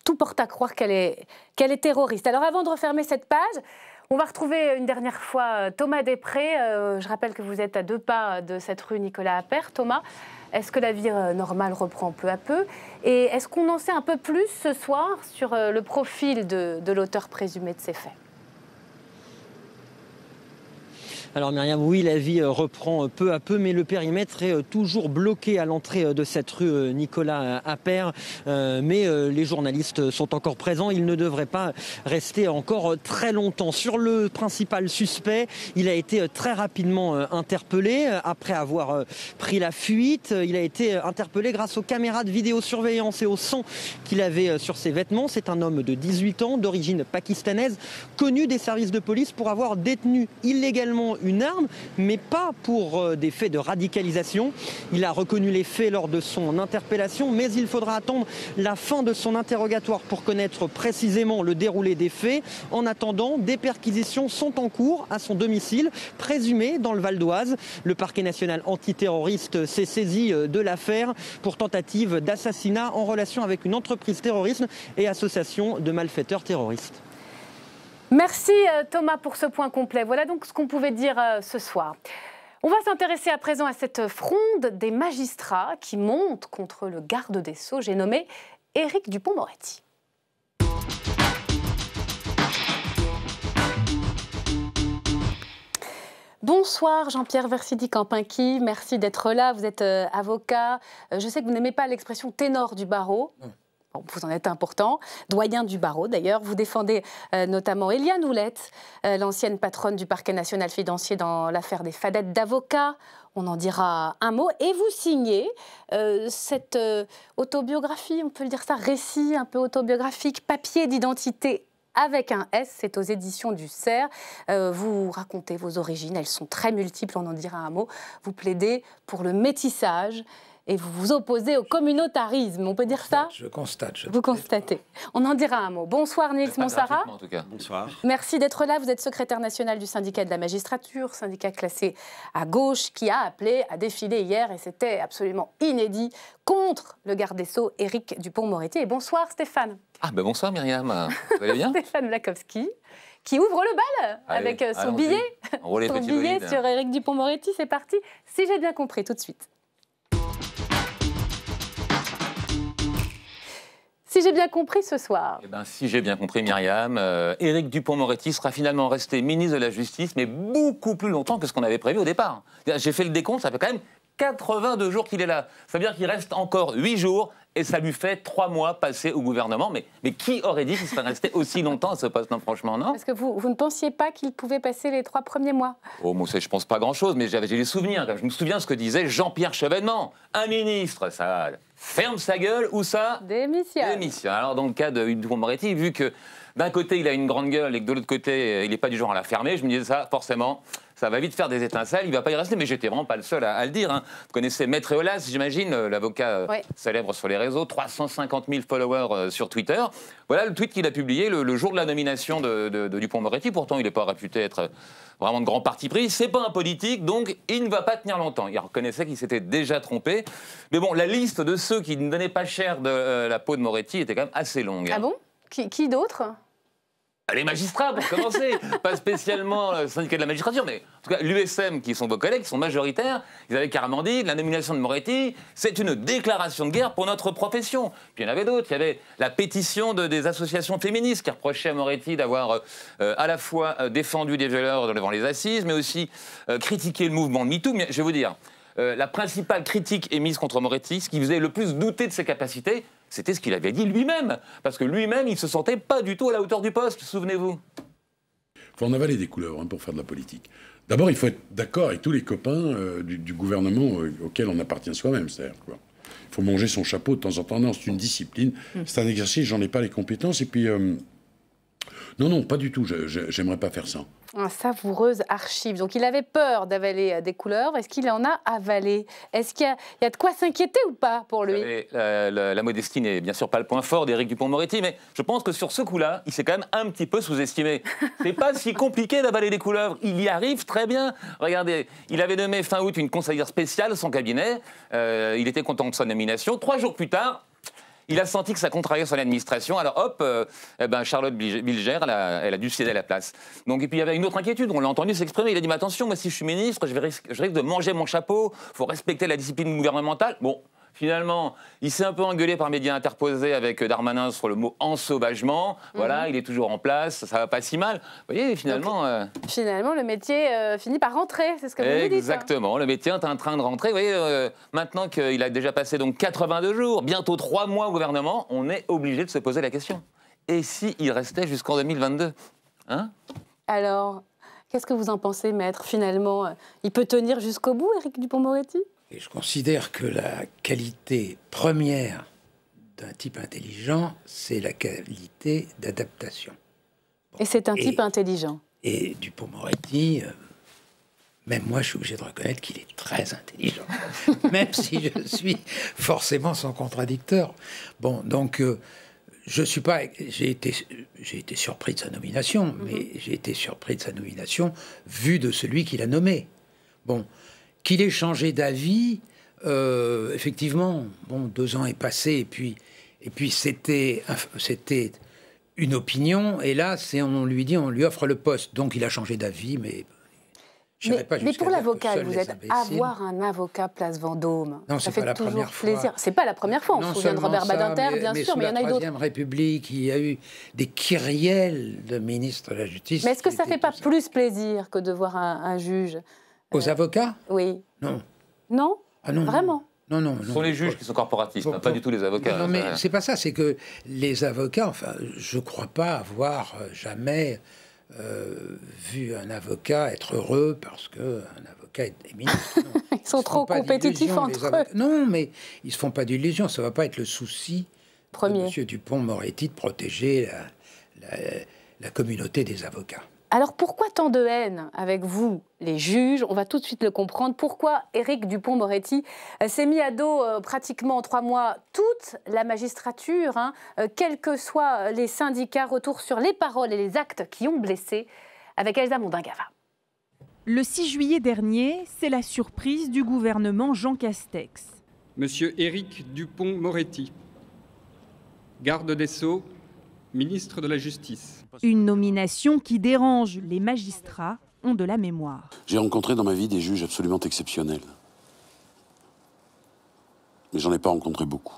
tout porte à croire qu'elle est terroriste. Alors avant de refermer cette page, on va retrouver une dernière fois Thomas Després. Je rappelle que vous êtes à 2 pas de cette rue Nicolas Appert. Thomas, est-ce que la vie normale reprend peu à peu? Et est-ce qu'on en sait un peu plus ce soir sur le profil de l'auteur présumé de ces faits?
Alors Myriam, oui, la vie reprend peu à peu, mais le périmètre est toujours bloqué à l'entrée de cette rue Nicolas Appert. Mais les journalistes sont encore présents, ils ne devraient pas rester encore très longtemps. Sur le principal suspect, il a été très rapidement interpellé après avoir pris la fuite. Il a été interpellé grâce aux caméras de vidéosurveillance et au son qu'il avait sur ses vêtements. C'est un homme de 18 ans, d'origine pakistanaise, connu des services de police pour avoir détenu illégalement une arme, mais pas pour des faits de radicalisation. Il a reconnu les faits lors de son interpellation, mais il faudra attendre la fin de son interrogatoire pour connaître précisément le déroulé des faits. En attendant, des perquisitions sont en cours à son domicile, présumé dans le Val d'Oise. Le parquet national antiterroriste s'est saisi de l'affaire pour tentative d'assassinat en relation avec une entreprise terroriste et association de malfaiteurs terroristes.
Merci Thomas pour ce point complet. Voilà donc ce qu'on pouvait dire ce soir. On va s'intéresser à présent à cette fronde des magistrats qui monte contre le garde des Sceaux. J'ai nommé Éric Dupond-Moretti. Bonsoir Jean-Pierre Versidy-Campincky, merci d'être là. Vous êtes avocat. Je sais que vous n'aimez pas l'expression ténor du barreau. Bon, vous en êtes important, doyen du barreau d'ailleurs. Vous défendez notamment Éliane Houlette, l'ancienne patronne du parquet national financier dans l'affaire des fadettes d'avocats. On en dira un mot. Et vous signez cette autobiographie, on peut le dire ça, récit un peu autobiographique, papier d'identité avec un S, c'est aux éditions du Cerf. Vous racontez vos origines, elles sont très multiples, on en dira un mot. Vous plaidez pour le métissage et vous vous opposez au communautarisme, on peut dire ça?
Je constate.
Vous constatez. On en dira un mot. Bonsoir Nils Monsara.
En tout cas. Bonsoir.
Merci d'être là. Vous êtes secrétaire national du syndicat de la magistrature, syndicat classé à gauche, qui a appelé à défiler hier, et c'était absolument inédit, contre le garde des Sceaux, Éric Dupond-Moretti. Et bonsoir Stéphane.
Ah ben bonsoir Myriam, vous allez bien?
Stéphane Blakowski, qui ouvre le bal avec son billet, sur Éric Dupond-Moretti. C'est parti, si j'ai bien compris, tout de suite. Si j'ai bien compris ce soir.
Eh ben, si j'ai bien compris, Myriam, Éric Dupond-Moretti sera finalement resté ministre de la Justice, mais beaucoup plus longtemps que ce qu'on avait prévu au départ. J'ai fait le décompte, ça fait quand même 82 jours qu'il est là. Ça veut dire qu'il reste encore 8 jours et ça lui fait 3 mois passés au gouvernement. Mais qui aurait dit qu'il serait resté aussi longtemps à ce poste? Non, franchement, non.
Parce que vous ne pensiez pas qu'il pouvait passer les 3 premiers mois?
Oh, moi, je pense pas grand-chose, mais j'ai des souvenirs. Je me souviens de ce que disait Jean-Pierre Chevènement. Un ministre, ça ferme sa gueule ou ça
démissionne.
Alors, dans le cas de Dupond-Moretti, vu que d'un côté, il a une grande gueule et que de l'autre côté, il n'est pas du genre à la fermer, je me disais ça, forcément, ça va vite faire des étincelles, il ne va pas y rester. Mais j'étais vraiment pas le seul à le dire. Hein. Vous connaissez Maître Eolas, j'imagine, l'avocat célèbre sur les réseaux, 350 000 followers sur Twitter. Voilà le tweet qu'il a publié le jour de la nomination de Dupond-Moretti. Pourtant, il n'est pas réputé être vraiment de grand parti pris. C'est pas un politique, donc il ne va pas tenir longtemps. Il reconnaissait qu'il s'était déjà trompé. Mais bon, la liste de ceux qui ne donnaient pas cher de la peau de Moretti était quand même assez longue.
Ah bon? Qui d'autre?
Les magistrats, pour commencer. Pas spécialement le syndicat de la magistrature, mais en tout cas l'USM, qui sont vos collègues, qui sont majoritaires, ils avaient carrément dit la nomination de Moretti, c'est une déclaration de guerre pour notre profession. Puis il y en avait d'autres. Il y avait la pétition des associations féministes qui reprochaient à Moretti d'avoir à la fois défendu des violeurs devant les assises, mais aussi critiqué le mouvement de MeToo. Mais je vais vous dire, la principale critique émise contre Moretti, ce qui faisait le plus douter de ses capacités, c'était ce qu'il avait dit lui-même. Parce que lui-même, il ne se sentait pas du tout à la hauteur du poste, souvenez-vous.
Il faut en avaler des couleuvres pour faire de la politique. D'abord, il faut être d'accord avec tous les copains du gouvernement auquel on appartient soi-même. C'est-à-dire, quoi. Il faut manger son chapeau de temps en temps. Non, c'est une discipline. C'est un exercice, j'en ai pas les compétences. Et puis, non, pas du tout. J'aimerais pas faire ça.
Un savoureuse archive. Donc il avait peur d'avaler des couleuvres. Est-ce qu'il en a avalé? Est-ce qu'il y a de quoi s'inquiéter ou pas pour lui?
La modestie n'est bien sûr pas le point fort d'Éric Dupond-Moretti, mais je pense que sur ce coup-là, il s'est quand même un petit peu sous-estimé. C'est pas si compliqué d'avaler des couleuvres. Il y arrive très bien. Regardez, il avait nommé fin août une conseillère spéciale, son cabinet. Il était content de sa nomination. 3 jours plus tard, il a senti que ça contrariait son administration, alors hop, Charlotte Bilger, elle a dû céder la place. Donc, et puis il y avait une autre inquiétude, on l'a entendu s'exprimer, il a dit mais attention, moi si je suis ministre, je risque de manger mon chapeau, il faut respecter la discipline gouvernementale. Bon, finalement, il s'est un peu engueulé par médias interposés avec Darmanin sur le mot ensauvagement. Voilà, il est toujours en place, ça va pas si mal. Vous voyez, finalement...
Finalement, le métier finit par rentrer, c'est ce que vous dites.
Exactement, le métier est en train de rentrer. Vous voyez, maintenant qu'il a déjà passé donc 82 jours, bientôt 3 mois au gouvernement, on est obligé de se poser la question. Et s'il restait jusqu'en 2022 hein?
Alors, qu'est-ce que vous en pensez, maître? Finalement, il peut tenir jusqu'au bout, Éric Dupond-Moretti?
Et je considère que la qualité première d'un type intelligent, c'est la qualité d'adaptation.
Bon, et c'est un type intelligent.
Et Dupond-Moretti, même moi, je suis obligé de reconnaître qu'il est très intelligent, même si je suis forcément son contradicteur. Bon, donc, je suis pas... J'ai été surpris de sa nomination, mais j'ai été surpris de sa nomination vu de celui qui l'a nommé. Bon... Qu'il ait changé d'avis, effectivement, bon, 2 ans est passé, et puis c'était une opinion, et là, on lui offre le poste, donc il a changé d'avis, mais...
Mais pour l'avocat, vous êtes avoir un avocat place Vendôme.
Non,
ça
fait
pas
toujours
plaisir.
Fois.
C'est pas la première fois. On se souvient de Robert Badinter, bien sûr, mais il y en a eu d'autres.
Sous la 3e République, il y a eu des kyrielles de ministres de la Justice.
Mais est-ce que ça fait pas plus plaisir que de voir un juge
aux avocats?
Oui.
Non.
Non?
Ah non.
Vraiment?
Non.
Ce sont les juges qui sont corporatistes, pas du tout les avocats.
Non, mais c'est pas ça. C'est que les avocats, enfin, je crois pas avoir jamais vu un avocat être heureux parce qu'un avocat est ministre.
Ils sont trop compétitifs entre eux.
Non, mais ils se font pas d'illusions. Ça va pas être le souci
premier
de M. Dupond-Moretti de protéger la communauté des avocats.
Alors pourquoi tant de haine avec vous, les juges? On va tout de suite le comprendre. Pourquoi Éric Dupond-Moretti s'est mis à dos pratiquement en 3 mois toute la magistrature, quels que soient les syndicats? Retour sur les paroles et les actes qui ont blessé avec Elsa Mondingava.
Le 6 juillet dernier, c'est la surprise du gouvernement Jean Castex.
Monsieur Éric Dupond-Moretti, garde des Sceaux, ministre de la Justice.
Une nomination qui dérange. Les magistrats ont de la mémoire.
J'ai rencontré dans ma vie des juges absolument exceptionnels. Mais j'en ai pas rencontré beaucoup.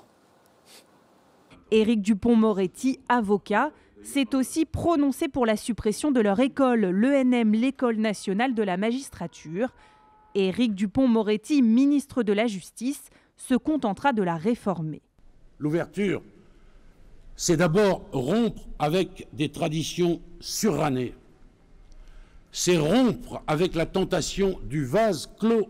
Éric Dupond-Moretti, avocat, s'est aussi prononcé pour la suppression de leur école, l'ENM, l'École nationale de la magistrature. Éric Dupond-Moretti, ministre de la Justice, se contentera de la réformer.
L'ouverture, c'est d'abord rompre avec des traditions surannées. C'est rompre avec la tentation du vase clos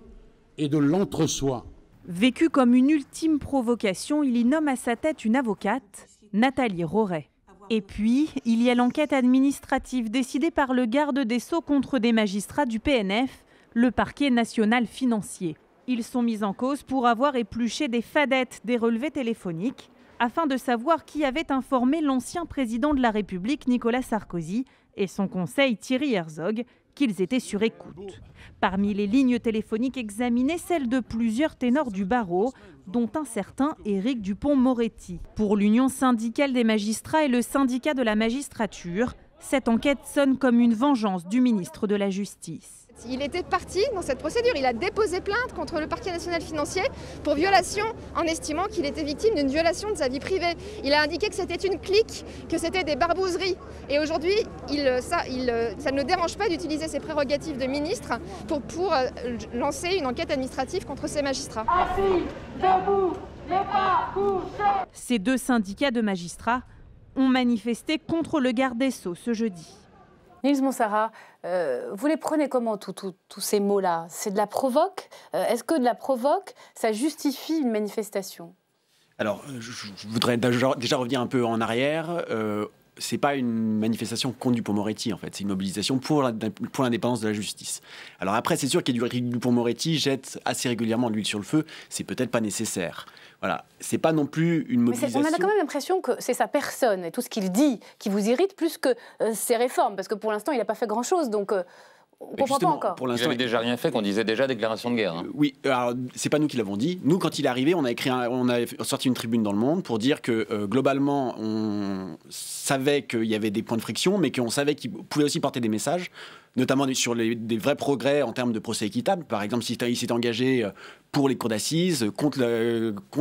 et de l'entre-soi.
Vécu comme une ultime provocation, il y nomme à sa tête une avocate, Nathalie Roret. Et puis, il y a l'enquête administrative décidée par le garde des Sceaux contre des magistrats du PNF, le parquet national financier. Ils sont mis en cause pour avoir épluché des fadettes des relevés téléphoniques afin de savoir qui avait informé l'ancien président de la République, Nicolas Sarkozy, et son conseil Thierry Herzog, qu'ils étaient sur écoute. Parmi les lignes téléphoniques examinées, celle de plusieurs ténors du barreau, dont un certain Éric Dupond-Moretti. Pour l'Union syndicale des magistrats et le syndicat de la magistrature, cette enquête sonne comme une vengeance du ministre de la Justice.
Il était parti dans cette procédure, il a déposé plainte contre le parquet national financier pour violation en estimant qu'il était victime d'une violation de sa vie privée. Il a indiqué que c'était une clique, que c'était des barbouzeries. Et aujourd'hui, ça ne le dérange pas d'utiliser ses prérogatives de ministre pour lancer une enquête administrative contre ces magistrats.
Assis, debout, ne pas coucher. Ces deux syndicats de magistrats ont manifesté contre le garde des Sceaux ce jeudi.
Nils Monsarat, vous les prenez comment tous ces mots-là? C'est de la provoque? Est-ce que de la provoque, ça justifie une manifestation?
Alors, je voudrais déjà revenir un peu en arrière. C'est pas une manifestation contre Dupond-Moretti, en fait. C'est une mobilisation pour l'indépendance de la justice. Alors après, c'est sûr qu'Éric Dupond-Moretti jette assez régulièrement de l'huile sur le feu. C'est peut-être pas nécessaire. Voilà. C'est pas non plus une mobilisation...
Mais on a quand même l'impression que c'est sa personne et tout ce qu'il dit qui vous irrite plus que ses réformes. Parce que pour l'instant, il n'a pas fait grand-chose. Donc... on ne comprend pas encore.
Pour l'instant, il n'avait déjà rien fait, qu'on disait déjà déclaration de guerre. Hein.
Oui, alors c'est pas nous qui l'avons dit. Nous, quand il est arrivé, on a sorti une tribune dans Le Monde pour dire que globalement, on savait qu'il y avait des points de friction, mais qu'on savait qu'il pouvait aussi porter des messages, notamment sur des vrais progrès en termes de procès équitable. Par exemple, il s'est engagé pour les cours d'assises, contre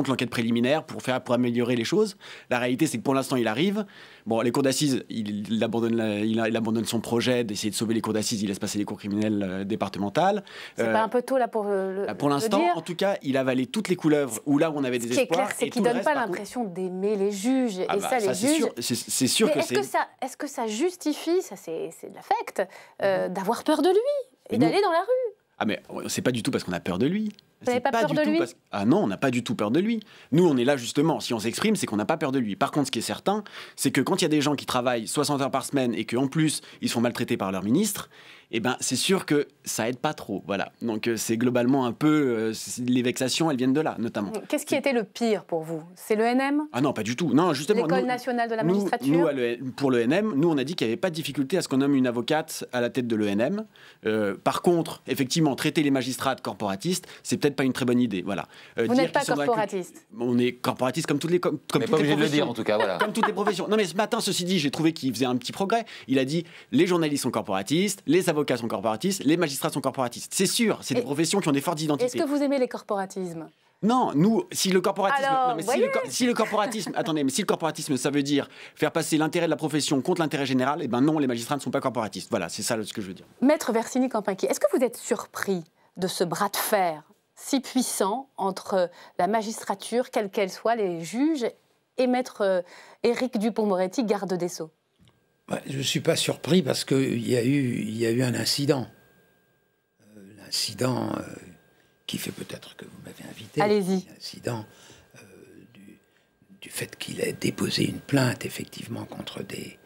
l'enquête préliminaire, pour améliorer les choses. La réalité, c'est que pour l'instant, il arrive. Bon, les cours d'assises, il abandonne son projet d'essayer de sauver les cours d'assises, il laisse passer les cours criminelles départementales.
C'est pas un peu tôt là pour le
Pour l'instant,
dire.
En tout cas, il a avalé toutes les couleuvres où là où on avait des espoirs.
Ce qui est clair, c'est qu'il ne donne pas l'impression d'aimer les juges. Et ça, les juges...
C'est sûr que c'est...
Est-ce que ça justifie, ça c'est de l'affect, d'avoir peur de lui et d'aller dans la rue?
Ah mais c'est pas du tout parce qu'on a peur de lui.
Vous n'avez pas peur de lui?
Ah non, on n'a pas du tout peur de lui. Nous, on est là justement, si on s'exprime, c'est qu'on n'a pas peur de lui. Par contre, ce qui est certain, c'est que quand il y a des gens qui travaillent 60 heures par semaine et qu'en plus, ils sont maltraités par leur ministre, eh ben, c'est sûr que ça aide pas trop. Voilà. Donc c'est globalement un peu... les vexations, elles viennent de là, notamment.
Qu'est-ce qui était le pire pour vous? C'est l'ENM?
Ah non, pas du tout. Non, justement...
L'École nationale de la magistrature?
Pour l'ENM, nous, on a dit qu'il n'y avait pas de difficulté à ce qu'on nomme une avocate à la tête de l'ENM. Par contre, effectivement, traiter les magistrats de corporatistes, c'est peut-être pas une très bonne idée. Voilà.
Vous n'êtes pas corporatiste?
On est corporatiste comme toutes les professions.
On n'est pas obligé de le dire, en tout cas. Voilà.
Comme toutes les professions. Non, mais ce matin, ceci dit, j'ai trouvé qu'il faisait un petit progrès. Il a dit les journalistes sont corporatistes, les avocats sont corporatistes, les magistrats sont corporatistes. C'est sûr, c'est des professions qui ont des fortes identités.
Est-ce que vous aimez les corporatismes?
Non, nous, si le corporatisme...
Alors,
non, mais si le corporatisme... Attendez, mais si le corporatisme, ça veut dire faire passer l'intérêt de la profession contre l'intérêt général, eh ben non, les magistrats ne sont pas corporatistes. Voilà, c'est ça ce que je veux dire.
Maître Versini-Campinquier, est-ce que vous êtes surpris de ce bras de fer si puissant entre la magistrature, quelle qu'elle soit, les juges, et Maître Éric Dupond-Moretti, garde des Sceaux?
Je ne suis pas surpris parce qu'il y a eu un incident. L'incident qui fait peut-être que vous m'avez invité.
Allez-y.
L'incident du fait qu'il ait déposé une plainte, effectivement, contre des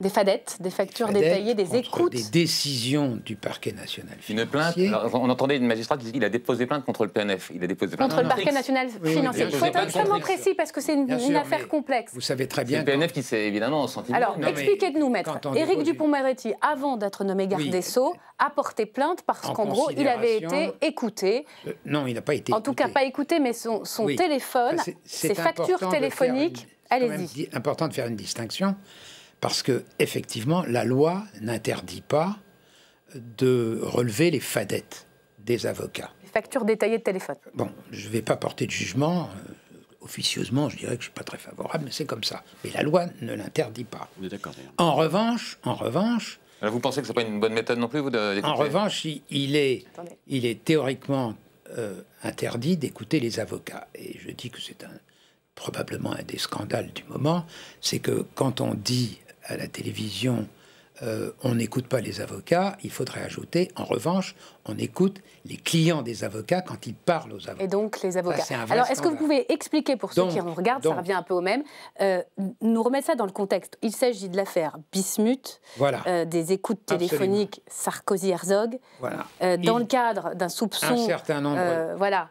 fadettes, des factures détaillées, des écoutes.
Des décisions du parquet national financier.
Une plainte. Alors, on entendait une magistrate qui disait qu'il a déposé plainte contre le PNF. Il a déposé plainte
contre le parquet national financier. Il faut être extrêmement précis parce que c'est une affaire complexe.
Vous savez très bien.
C'est le PNF qui s'est évidemment senti.
Alors, expliquez-nous, maître. Éric Dupond-Moretti, avant d'être nommé garde des Sceaux, a porté plainte parce qu'en gros, il avait été écouté.
Non, il n'a pas été
écouté. En tout cas, pas écouté, mais son téléphone, ses factures téléphoniques. Allez-y.
C'est important de faire une distinction. Parce que, effectivement, la loi n'interdit pas de relever les fadettes des avocats.
Les factures détaillées de téléphone.
Bon, je ne vais pas porter de jugement. Officieusement, je dirais que je ne suis pas très favorable, mais c'est comme ça. Mais la loi ne l'interdit pas.
On est d'accord.
En revanche...
Alors vous pensez que ce n'est pas une bonne méthode non plus, vous, d'écouter ?
En revanche, il est théoriquement interdit d'écouter les avocats. Et je dis que c'est probablement un des scandales du moment, c'est que quand on dit à la télévision on n'écoute pas les avocats, il faudrait ajouter, en revanche, on écoute les clients des avocats quand ils parlent aux avocats.
Et donc les avocats.
Ça,
alors, est-ce que vous pouvez expliquer, pour ceux qui nous regardent, ça revient un peu au même, nous remettre ça dans le contexte. Il s'agit de l'affaire Bismuth, des écoutes téléphoniques Sarkozy-Herzog, dans le cadre d'un soupçon...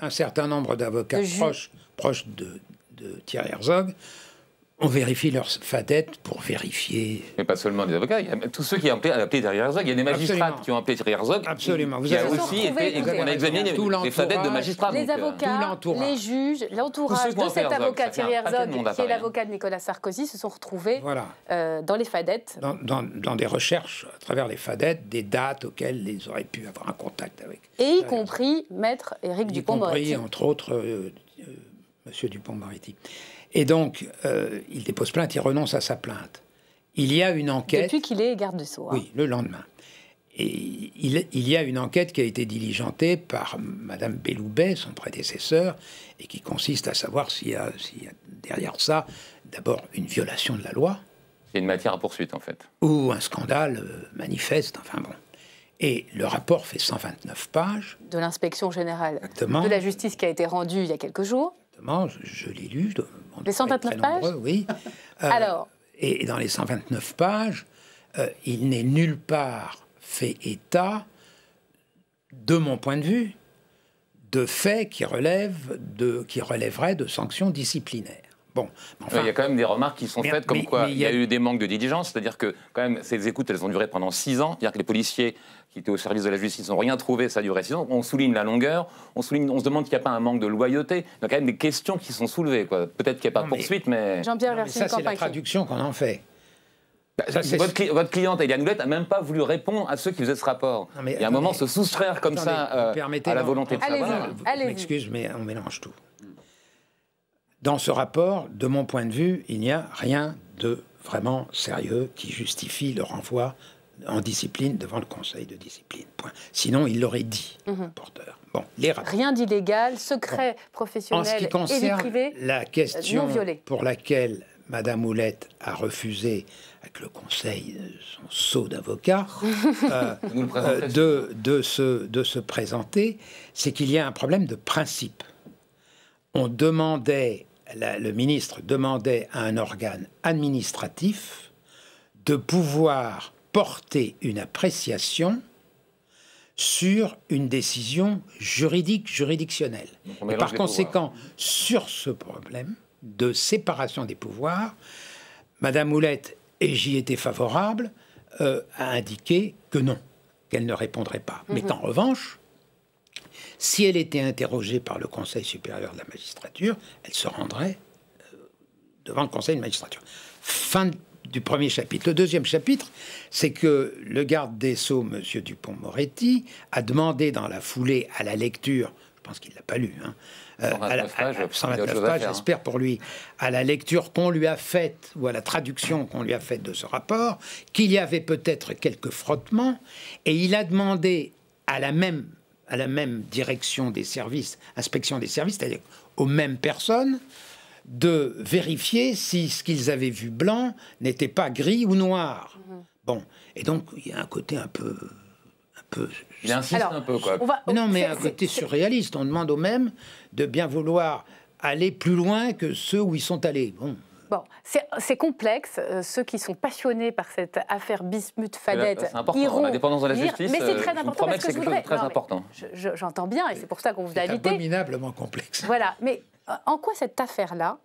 Un certain nombre d'avocats proches de Thierry Herzog. On vérifie leur fadette pour vérifier...
Mais pas seulement des avocats, il y a tous ceux qui ont appelé Thierry Herzog. Il y a des magistrats qui ont appelé Thierry Herzog.
Absolument.
Vous avez aussi été... On a examiné les fadettes de magistrats.
Les avocats, les juges, l'entourage de cet avocat Thierry Herzog, qui est l'avocat de Nicolas Sarkozy, se sont retrouvés dans les fadettes.
Dans des recherches à travers les fadettes, des dates auxquelles ils auraient pu avoir un contact avec.
Et y compris Maître Éric Dupond-Moretti.
Y compris, entre autres, Monsieur Dupond-Moretti. Et donc, il dépose plainte, il renonce à sa plainte. Il y a une enquête...
Depuis qu'il est garde des Sceaux.
Oui, le lendemain. Et il y a une enquête qui a été diligentée par Madame Belloubet, son prédécesseur, et qui consiste à savoir s'il y a derrière ça, d'abord, une violation de la loi.
Il y a une matière à poursuite, en fait.
Ou un scandale manifeste, enfin bon. Et le rapport fait 129 pages.
De l'inspection générale de la justice qui a été rendue il y a quelques jours.
Je l'ai lu.
Les 129 pages
oui.
Alors
et dans les 129 pages, il n'est nulle part fait état, de mon point de vue, de faits qui relèveraient de sanctions disciplinaires. Bon,
enfin, il y a quand même des remarques qui sont faites comme quoi il y a eu des manques de diligence, c'est-à-dire que quand même ces écoutes elles ont duré pendant 6 ans, c'est-à-dire que les policiers qui étaient au service de la justice n'ont rien trouvé, ça a duré 6 ans. On souligne la longueur, on se demande qu'il n'y a pas un manque de loyauté. Il y a quand même des questions qui sont soulevées, quoi. Peut-être qu'il n'y a pas de poursuite, mais
Jean-Pierre
ça c'est la traduction qu'on en fait.
Votre cliente Éliane Houlette n'a même pas voulu répondre à ceux qui faisaient ce rapport. Il y a un moment se soustraire comme ça à la volonté de savoir.
Je m'excuse, mais on mélange tout. Dans ce rapport, de mon point de vue, il n'y a rien de vraiment sérieux qui justifie le renvoi en discipline devant le Conseil de discipline. Point. Sinon, il l'aurait dit, porteur. Bon,
rien d'illégal, secret professionnel
et vie privée. En ce qui concerne la question pour laquelle Madame Houlette a refusé, avec le Conseil, son sceau d'avocat, de se présenter, c'est qu'il y a un problème de principe. Le ministre demandait à un organe administratif de pouvoir porter une appréciation sur une décision juridictionnelle. Et par conséquent, sur ce problème de séparation des pouvoirs, Madame Houlette, et j'y étais favorable, a indiqué que non, qu'elle ne répondrait pas. Mais qu'en revanche, si elle était interrogée par le Conseil supérieur de la magistrature, elle se rendrait devant le Conseil de magistrature. Fin du premier chapitre. Le deuxième chapitre, c'est que le garde des Sceaux, M. Dupond-Moretti, a demandé dans la foulée à la lecture, je pense qu'il ne l'a pas lu, 129 pages, j'espère pour lui, à la lecture qu'on lui a faite, ou à la traduction qu'on lui a faite de ce rapport, qu'il y avait peut-être quelques frottements, et il a demandé à la même direction des services, inspection des services, c'est-à-dire aux mêmes personnes, de vérifier si ce qu'ils avaient vu blanc n'était pas gris ou noir. Bon, et donc il y a un côté un peu
il insiste un peu, quoi.
Non, mais un côté surréaliste. On demande aux mêmes de bien vouloir aller plus loin que ceux où ils sont allés.
Bon, c'est complexe. Ceux qui sont passionnés par cette affaire Bismuth-Fadette
iront l'indépendance de la justice.
Mais c'est très important parce que
c'est quelque chose de très important.
J'entends bien et c'est pour ça qu'on vous a invité.
C'est abominablement complexe.
Voilà, mais en quoi cette affaire-là,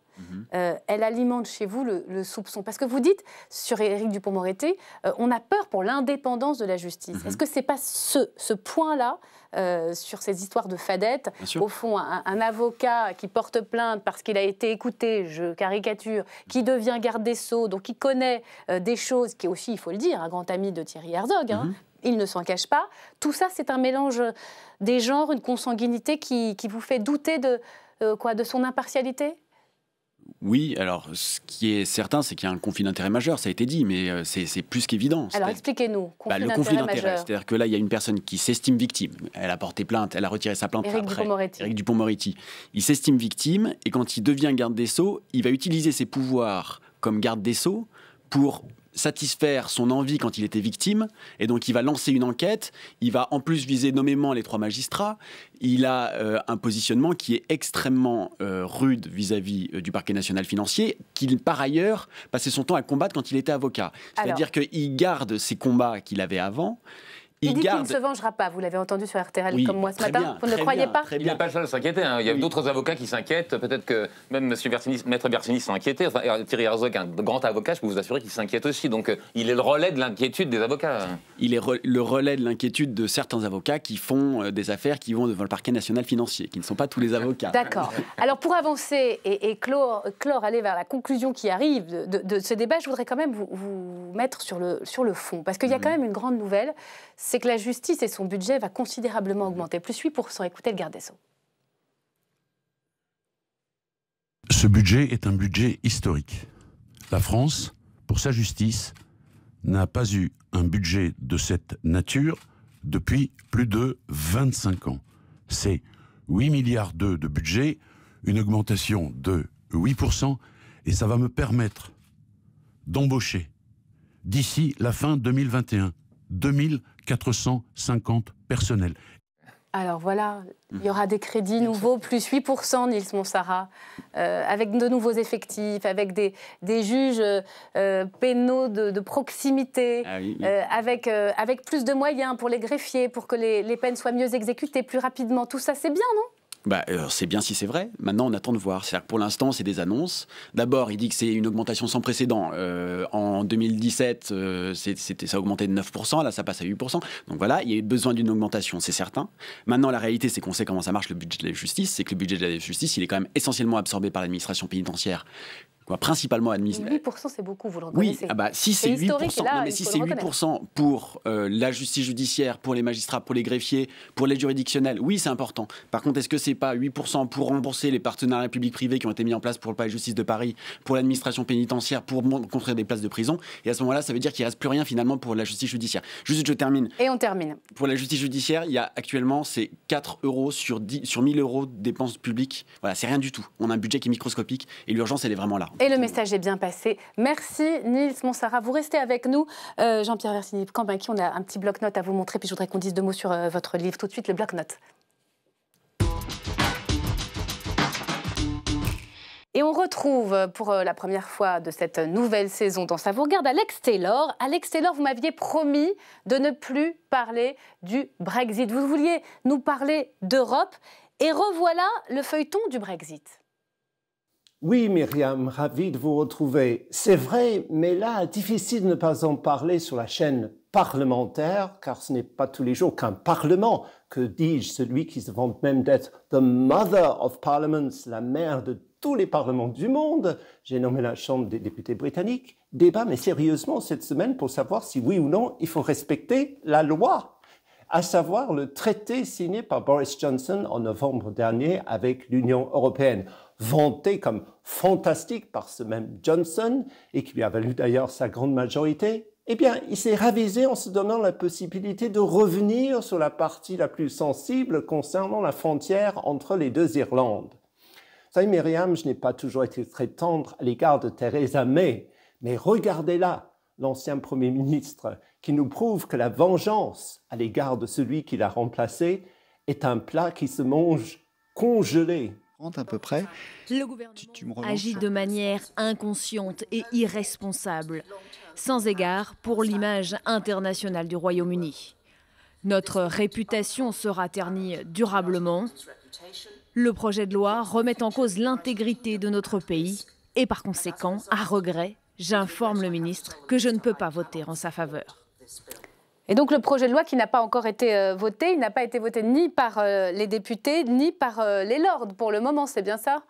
elle alimente chez vous le soupçon? Parce que vous dites, sur Éric Dupond-Moretti, on a peur pour l'indépendance de la justice. Est-ce que c'est pas ce point-là, sur ces histoires de fadettes, au fond, un avocat qui porte plainte parce qu'il a été écouté, je caricature, qui devient garde des Sceaux, donc qui connaît des choses, qui est aussi, il faut le dire, un grand ami de Thierry Herzog, il ne s'en cache pas. Tout ça, c'est un mélange des genres, une consanguinité qui vous fait douter de son impartialité?
Oui, alors ce qui est certain, c'est qu'il y a un conflit d'intérêt majeur, ça a été dit, mais c'est plus qu'évident.
Alors expliquez-nous,
le conflit d'intérêt, c'est-à-dire que là, il y a une personne qui s'estime victime, elle a porté plainte, elle a retiré sa plainte après. Éric Dupond-Moretti. Il s'estime victime, et quand il devient garde des Sceaux, il va utiliser ses pouvoirs comme garde des Sceaux pour satisfaire son envie quand il était victime, et donc il va lancer une enquête, il va en plus viser nommément les 3 magistrats, il a un positionnement qui est extrêmement rude vis-à-vis du parquet national financier, qu'il par ailleurs passait son temps à combattre quand il était avocat. C'est-à-dire qu'il garde ses combats qu'il avait avant.
Il dit qu'il ne se vengera pas, vous l'avez entendu sur RTL comme moi ce matin, vous ne le croyez pas?
Il n'est pas le seul à s'inquiéter, hein. Il y a d'autres avocats qui s'inquiètent, peut-être que même Maître Bersini s'est inquiété, enfin, Thierry Herzog, un grand avocat, je peux vous assurer qu'il s'inquiète aussi, donc il est le relais de l'inquiétude des avocats.
Il est le relais de l'inquiétude de certains avocats qui font des affaires qui vont devant le parquet national financier, qui ne sont pas tous les avocats.
D'accord. Alors pour avancer et clore, aller vers la conclusion qui arrive de ce débat, je voudrais quand même vous mettre sur le fond, parce qu'il y a quand même une grande nouvelle, c'est que la justice et son budget va considérablement augmenter, plus 8%. Écoutez le garde des Sceaux.
Ce budget est un budget historique. La France, pour sa justice, n'a pas eu un budget de cette nature depuis plus de 25 ans. C'est 8 milliards de budget, une augmentation de 8%, et ça va me permettre d'embaucher d'ici la fin 2021 2450 personnels.
Alors voilà, il y aura des crédits nouveaux, plus 8%, Nils Monsara, avec de nouveaux effectifs, avec des juges pénaux de proximité, avec plus de moyens pour les greffiers, pour que les peines soient mieux exécutées plus rapidement. Tout ça, c'est bien, non ?
C'est bien si c'est vrai. Maintenant, on attend de voir. C'est-à-dire que pour l'instant, c'est des annonces. D'abord, il dit que c'est une augmentation sans précédent. En 2017, ça a augmenté de 9%. Là, ça passe à 8%. Donc voilà, il y a eu besoin d'une augmentation, c'est certain. Maintenant, la réalité, c'est qu'on sait comment ça marche le budget de la justice. C'est que le budget de la justice, il est quand même essentiellement absorbé par l'administration pénitentiaire. Principalement administratif.
8%, c'est beaucoup, vous le reconnaissez.
Oui, si c'est 8%, non, mais si c'est 8% pour la justice judiciaire, pour les magistrats, pour les greffiers, pour les juridictionnels, oui, c'est important. Par contre, est-ce que c'est pas 8% pour rembourser les partenariats publics-privés qui ont été mis en place pour le palais de justice de Paris, pour l'administration pénitentiaire, pour construire des places de prison? Et à ce moment-là, ça veut dire qu'il ne reste plus rien finalement pour la justice judiciaire. Juste, je termine.
Et on termine.
Pour la justice judiciaire, il y a actuellement, c'est 4 € sur 1000 € de dépenses publiques. Voilà, c'est rien du tout. On a un budget qui est microscopique et l'urgence, elle est vraiment là.
Et le message est bien passé. Merci Nils Monsara. Vous restez avec nous. Jean-Pierre Versini-Cambacki, on a un petit bloc-notes à vous montrer, puis je voudrais qu'on dise 2 mots sur votre livre. Tout de suite, le bloc-notes. Et on retrouve pour la première fois de cette nouvelle saison dans Ça vous regarde Alex Taylor. Alex Taylor, vous m'aviez promis de ne plus parler du Brexit. Vous vouliez nous parler d'Europe et revoilà le feuilleton du Brexit.
Oui, Myriam, ravi de vous retrouver. C'est vrai, mais là, difficile de ne pas en parler sur la chaîne parlementaire, car ce n'est pas tous les jours qu'un parlement, que dis-je, celui qui se vante même d'être the mother of parliaments, la mère de tous les parlements du monde, j'ai nommé la Chambre des députés britanniques, débat, mais sérieusement, cette semaine, pour savoir si oui ou non, il faut respecter la loi, à savoir le traité signé par Boris Johnson en novembre dernier avec l'Union européenne, vanté comme fantastique par ce même Johnson, et qui lui a valu d'ailleurs sa grande majorité. Eh bien, il s'est ravisé en se donnant la possibilité de revenir sur la partie la plus sensible concernant la frontière entre les deux Irlandes. Vous savez, Myriam, je n'ai pas toujours été très tendre à l'égard de Theresa May, mais regardez-là, l'ancien Premier ministre, qui nous prouve que la vengeance à l'égard de celui qui l'a remplacé est un plat qui se mange congelé.
À peu près.
Le gouvernement agit de manière inconsciente et irresponsable, sans égard pour l'image internationale du Royaume-Uni. Notre réputation sera ternie durablement. Le projet de loi remet en cause l'intégrité de notre pays et par conséquent, à regret, j'informe le ministre que je ne peux pas voter en sa faveur.
Et donc le projet de loi qui n'a pas encore été voté, il n'a pas été voté ni par les députés, ni par les lords pour le moment, c'est bien ça ?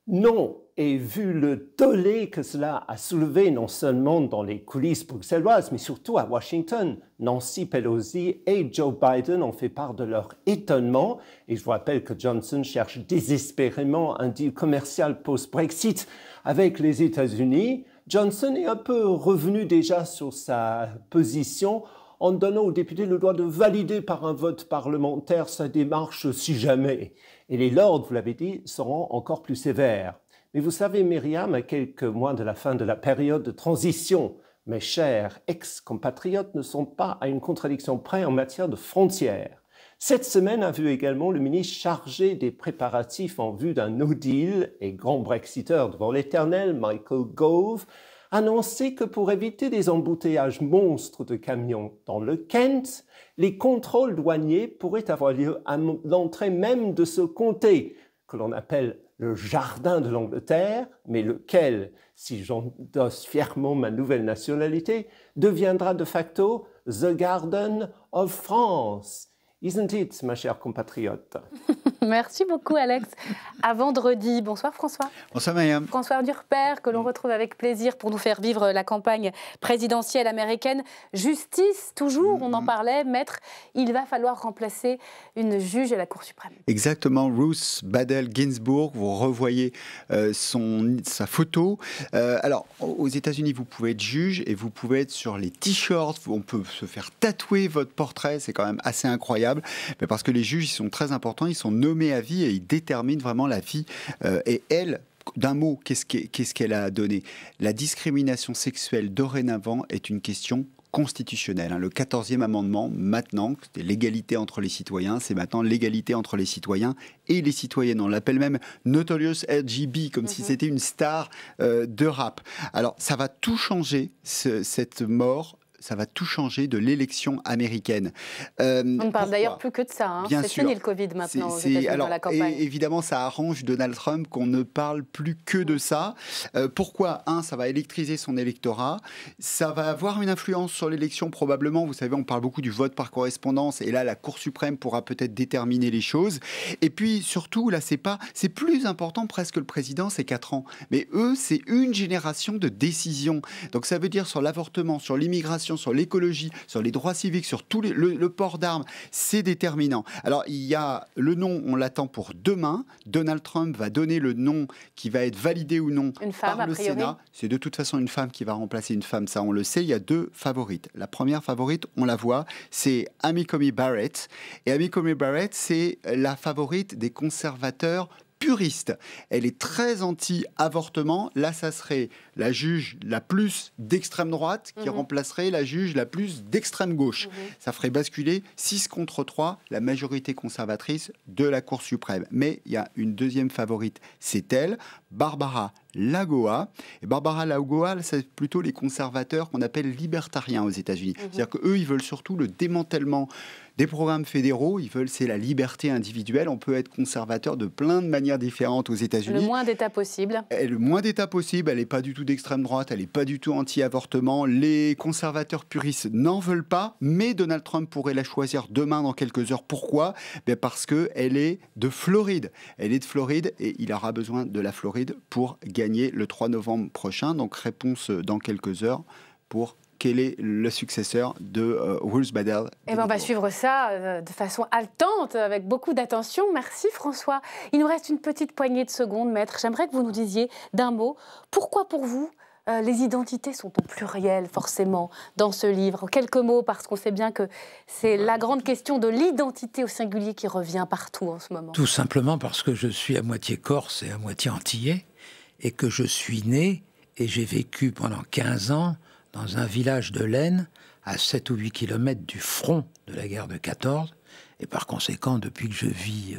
Non, et vu le tollé que cela a soulevé non seulement dans les coulisses bruxelloises, mais surtout à Washington, Nancy Pelosi et Joe Biden ont fait part de leur étonnement. Et je vous rappelle que Johnson cherche désespérément un deal commercial post-Brexit avec les États-Unis. Johnson est un peu revenu déjà sur sa position en donnant aux députés le droit de valider par un vote parlementaire sa démarche si jamais. Et les Lords, vous l'avez dit, seront encore plus sévères. Mais vous savez, Myriam, à quelques mois de la fin de la période de transition, mes chers ex-compatriotes ne sont pas à une contradiction près en matière de frontières. Cette semaine a vu également le ministre chargé des préparatifs en vue d'un no deal et grand brexiteur devant l'éternel, Michael Gove, annoncer que pour éviter des embouteillages monstres de camions dans le Kent, les contrôles douaniers pourraient avoir lieu à l'entrée même de ce comté, que l'on appelle le jardin de l'Angleterre, mais lequel, si j'endosse fièrement ma nouvelle nationalité, deviendra de facto The Garden of France. Isn't it, ma chère compatriote?
Merci beaucoup, Alex. À vendredi. Bonsoir, François.
Bonsoir, Myriam.
François Durper, que l'on retrouve avec plaisir pour nous faire vivre la campagne présidentielle américaine. Justice, toujours, on en parlait. Maître, il va falloir remplacer une juge à la Cour suprême.
Exactement, Ruth Bader Ginsburg. Vous revoyez sa photo. Alors, aux États-Unis, vous pouvez être juge et vous pouvez être sur les t-shirts. On peut se faire tatouer votre portrait. C'est quand même assez incroyable. Mais parce que les juges, ils sont très importants. Ils sont nommés à vie et ils déterminent vraiment la vie. Et elle, d'un mot, qu'est-ce qu'elle a donné? La discrimination sexuelle dorénavant est une question constitutionnelle. Le 14e amendement, maintenant, l'égalité entre les citoyens, c'est maintenant l'égalité entre les citoyens et les citoyennes. On l'appelle même Notorious RGB, comme si c'était une star de rap. Alors, ça va tout changer, cette mort. Ça va tout changer de l'élection américaine.
On ne parle d'ailleurs plus que de ça. Hein. C'est fini le Covid maintenant aux États-Unis dans la campagne.
Évidemment, ça arrange Donald Trump qu'on ne parle plus que de ça. Pourquoi? Ça va électriser son électorat. Ça va avoir une influence sur l'élection probablement. Vous savez, on parle beaucoup du vote par correspondance. Et là, la Cour suprême pourra peut-être déterminer les choses. Et puis, surtout, là, c'est plus important presque que le président, c'est 4 ans. Mais eux, c'est une génération de décisions. Donc, ça veut dire sur l'avortement, sur l'immigration, sur l'écologie, sur les droits civiques, sur tout le port d'armes, c'est déterminant. Alors, il y a le nom, on l'attend pour demain. Donald Trump va donner le nom qui va être validé ou non par le Sénat. C'est de toute façon une femme qui va remplacer une femme, ça on le sait. Il y a 2 favorites. La première favorite, on la voit, c'est Amy Coney Barrett. Et Amy Coney Barrett, c'est la favorite des conservateurs puriste. Elle est très anti-avortement. Là, ça serait la juge la plus d'extrême droite qui remplacerait la juge la plus d'extrême gauche. Ça ferait basculer 6 contre 3 la majorité conservatrice de la Cour suprême. Mais il y a une deuxième favorite, c'est elle, Barbara Lagoa. Et Barbara Lagoa, c'est plutôt les conservateurs qu'on appelle libertariens aux États-Unis. C'est-à-dire qu'eux, ils veulent surtout le démantèlement des programmes fédéraux. Ils veulent, c'est la liberté individuelle. On peut être conservateur de plein de manières différentes aux États-Unis.
Le moins d'États possible.
Le moins d'États possible. Elle n'est pas du tout d'extrême droite. Elle n'est pas du tout anti-avortement. Les conservateurs puristes n'en veulent pas. Mais Donald Trump pourrait la choisir demain dans quelques heures. Pourquoi? Parce qu'elle est de Floride. Elle est de Floride et il aura besoin de la Floride pour gagner le 3 novembre prochain. Donc réponse dans quelques heures pour quel est le successeur de Ruth Bader.
Et on va suivre ça de façon haletante, avec beaucoup d'attention. Merci François. Il nous reste une petite poignée de secondes, Maître. J'aimerais que vous nous disiez d'un mot, pourquoi pour vous les identités sont au pluriel, forcément, dans ce livre? Quelques mots, parce qu'on sait bien que c'est la grande question de l'identité au singulier qui revient partout en ce moment.
Tout simplement parce que je suis à moitié corse et à moitié antillais, et que je suis né et j'ai vécu pendant 15 ans dans un village de l'Aisne, à 7 ou 8 kilomètres du front de la guerre de 14. Et par conséquent, depuis que je vis,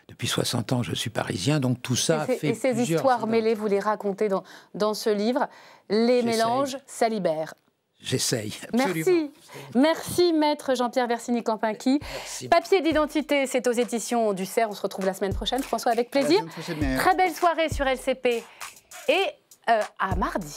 depuis 60 ans, je suis parisien. Donc tout ça fait
et ces histoires mêlées, vous les racontez dans ce livre. Les mélanges, ça libère.
J'essaye,
absolument. Merci Maître Jean-Pierre Versini-Campincky. Papier d'identité, c'est aux éditions du Cerf. On se retrouve la semaine prochaine, François, avec plaisir. Très belle soirée sur LCP et à mardi.